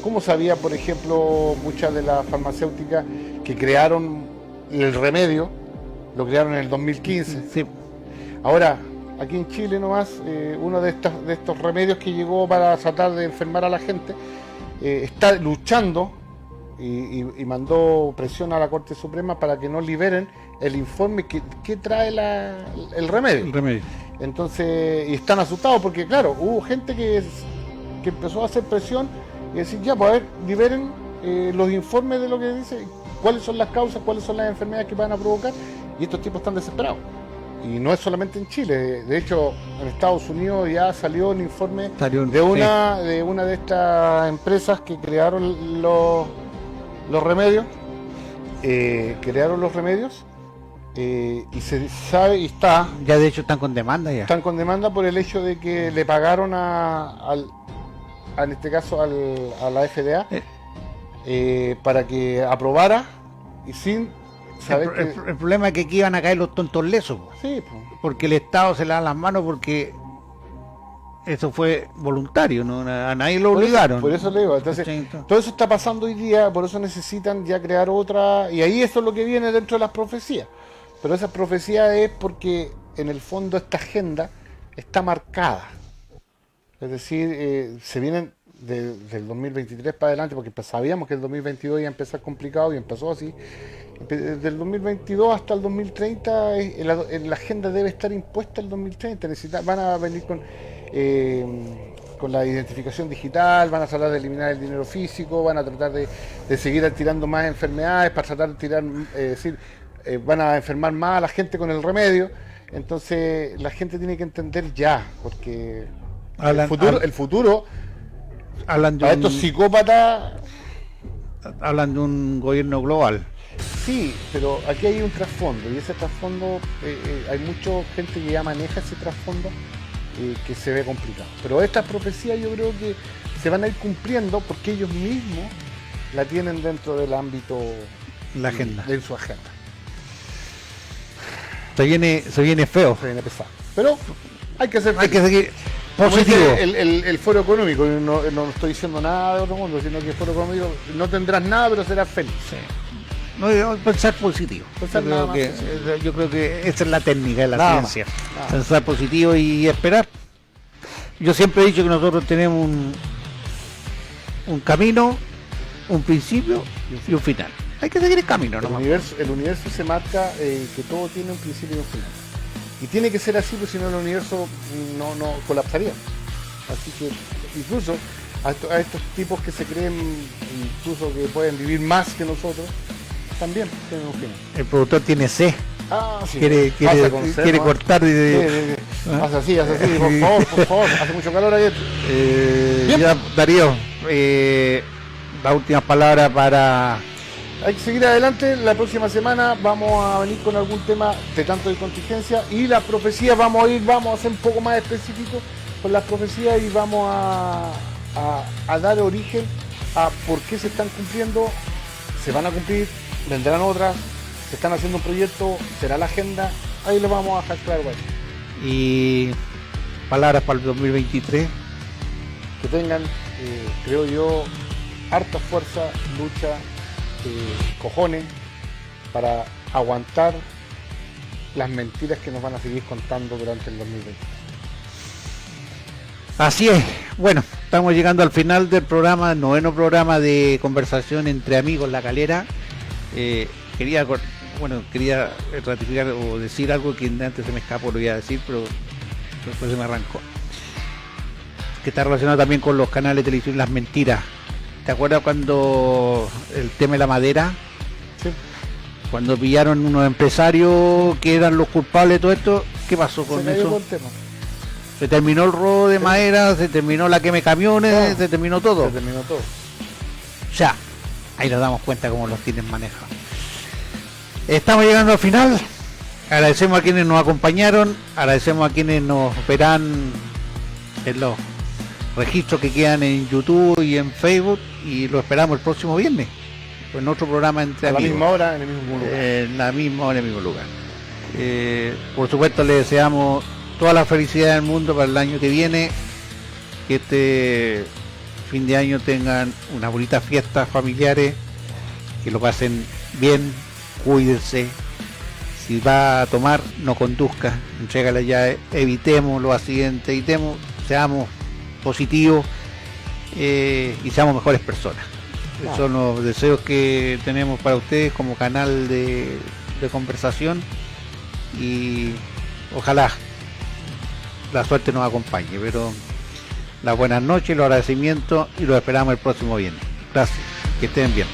¿Cómo sabía, por ejemplo, muchas de las farmacéuticas que crearon el remedio? Lo crearon en el 2015. Sí. Ahora, aquí en Chile nomás, uno de estos remedios que llegó para tratar de enfermar a la gente, está luchando y mandó presión a la Corte Suprema para que no liberen el informe que trae el remedio. El remedio. Entonces, y están asustados porque, claro, hubo gente que empezó a hacer presión y decir, ya, pues a ver, liberen los informes de lo que dice, cuáles son las causas, cuáles son las enfermedades que van a provocar, y estos tipos están desesperados. Y no es solamente en Chile, de hecho, en Estados Unidos ya salió un informe de una de estas empresas que crearon los remedios, y se sabe y Ya de hecho están con demanda ya. están con demanda por el hecho de que le pagaron en este caso a la FDA para que aprobara y sin saber El problema es que aquí iban a caer los tontos lesos, sí, porque el Estado se le da las manos porque eso fue voluntario, ¿no? A nadie lo obligaron. Por eso le digo, entonces, Sí. todo eso está pasando hoy día, por eso necesitan ya crear otra, y ahí eso es lo que viene dentro de las profecías. Pero esa profecía es porque en el fondo esta agenda está marcada. Es decir, se vienen del 2023 para adelante, porque sabíamos que el 2022 iba a empezar complicado y empezó así. Del 2022 hasta el 2030, la agenda debe estar impuesta el 2030. Van a venir con la identificación digital, van a tratar de eliminar el dinero físico, van a tratar de seguir tirando más enfermedades para tratar de tirar, van a enfermar más a la gente con el remedio. Entonces la gente tiene que entender ya, porque el futuro hablan de a estos psicópatas. Hablan de un gobierno global. Sí, pero aquí hay un trasfondo, y ese trasfondo, hay mucha gente que ya maneja ese trasfondo, que se ve complicado. Pero estas profecías yo creo que se van a ir cumpliendo porque ellos mismos la tienen dentro del ámbito, la agenda, de su agenda. Se viene feo. Se viene pesado. Pero hay que seguir positivo. El foro económico, no estoy diciendo nada de otro mundo, sino que el foro económico no tendrás nada, pero serás feliz. Sí. No, pensar positivo. Yo creo que esa es la técnica de la ciencia. Pensar positivo y esperar. Yo siempre he dicho que nosotros tenemos un camino, un principio y un final. Hay que seguir el camino, ¿no? El universo se marca que todo tiene un principio y un final. Y tiene que ser así, porque si no el universo no colapsaría. Así que incluso a estos tipos que se creen incluso que pueden vivir más que nosotros, también tienen un final. El productor tiene sed. Sí. Quiere cortar y haz así, por favor, hace mucho calor ayer. Ya, Darío, las últimas palabras para... Hay que seguir adelante. La próxima semana vamos a venir con algún tema de tanto de contingencia, y las profecías vamos a ser un poco más específicos con las profecías, y vamos a dar origen a por qué se están cumpliendo, se van a cumplir, vendrán otras, se están haciendo un proyecto, será la agenda, ahí lo vamos a dejar claro. Y palabras para el 2023. Que tengan, creo yo, harta fuerza, lucha, cojones para aguantar las mentiras que nos van a seguir contando durante el 2020. Así es. Bueno, estamos llegando al final del programa, el 9º programa de conversación entre amigos La Calera. Quería ratificar o decir algo que antes se me escapó, lo iba a decir, pero después se me arrancó, que está relacionado también con los canales de televisión y las mentiras. ¿Te acuerdas cuando el tema de la madera? Sí. Cuando pillaron unos empresarios que eran los culpables de todo esto, ¿qué pasó con eso? Se terminó el robo de madera, se terminó la quema de camiones, se terminó todo. Ya, ahí nos damos cuenta cómo los tienen manejados. Estamos llegando al final. Agradecemos a quienes nos acompañaron, agradecemos a quienes nos verán en los registros que quedan en YouTube y en Facebook, y lo esperamos el próximo viernes en otro programa entre amigos. A la misma hora, en el mismo lugar. En la misma hora, en el mismo lugar. Por supuesto, le deseamos toda la felicidad del mundo para el año que viene, que este fin de año tengan unas bonitas fiestas familiares, que lo pasen bien, cuídense. Si va a tomar, no conduzca, entrégale ya, evitemos los accidentes, seamos positivos y seamos mejores personas. Esos son los deseos que tenemos para ustedes como canal de conversación, y ojalá la suerte nos acompañe, pero las buenas noches, los agradecimientos, y los esperamos el próximo viernes. Gracias, que estén bien.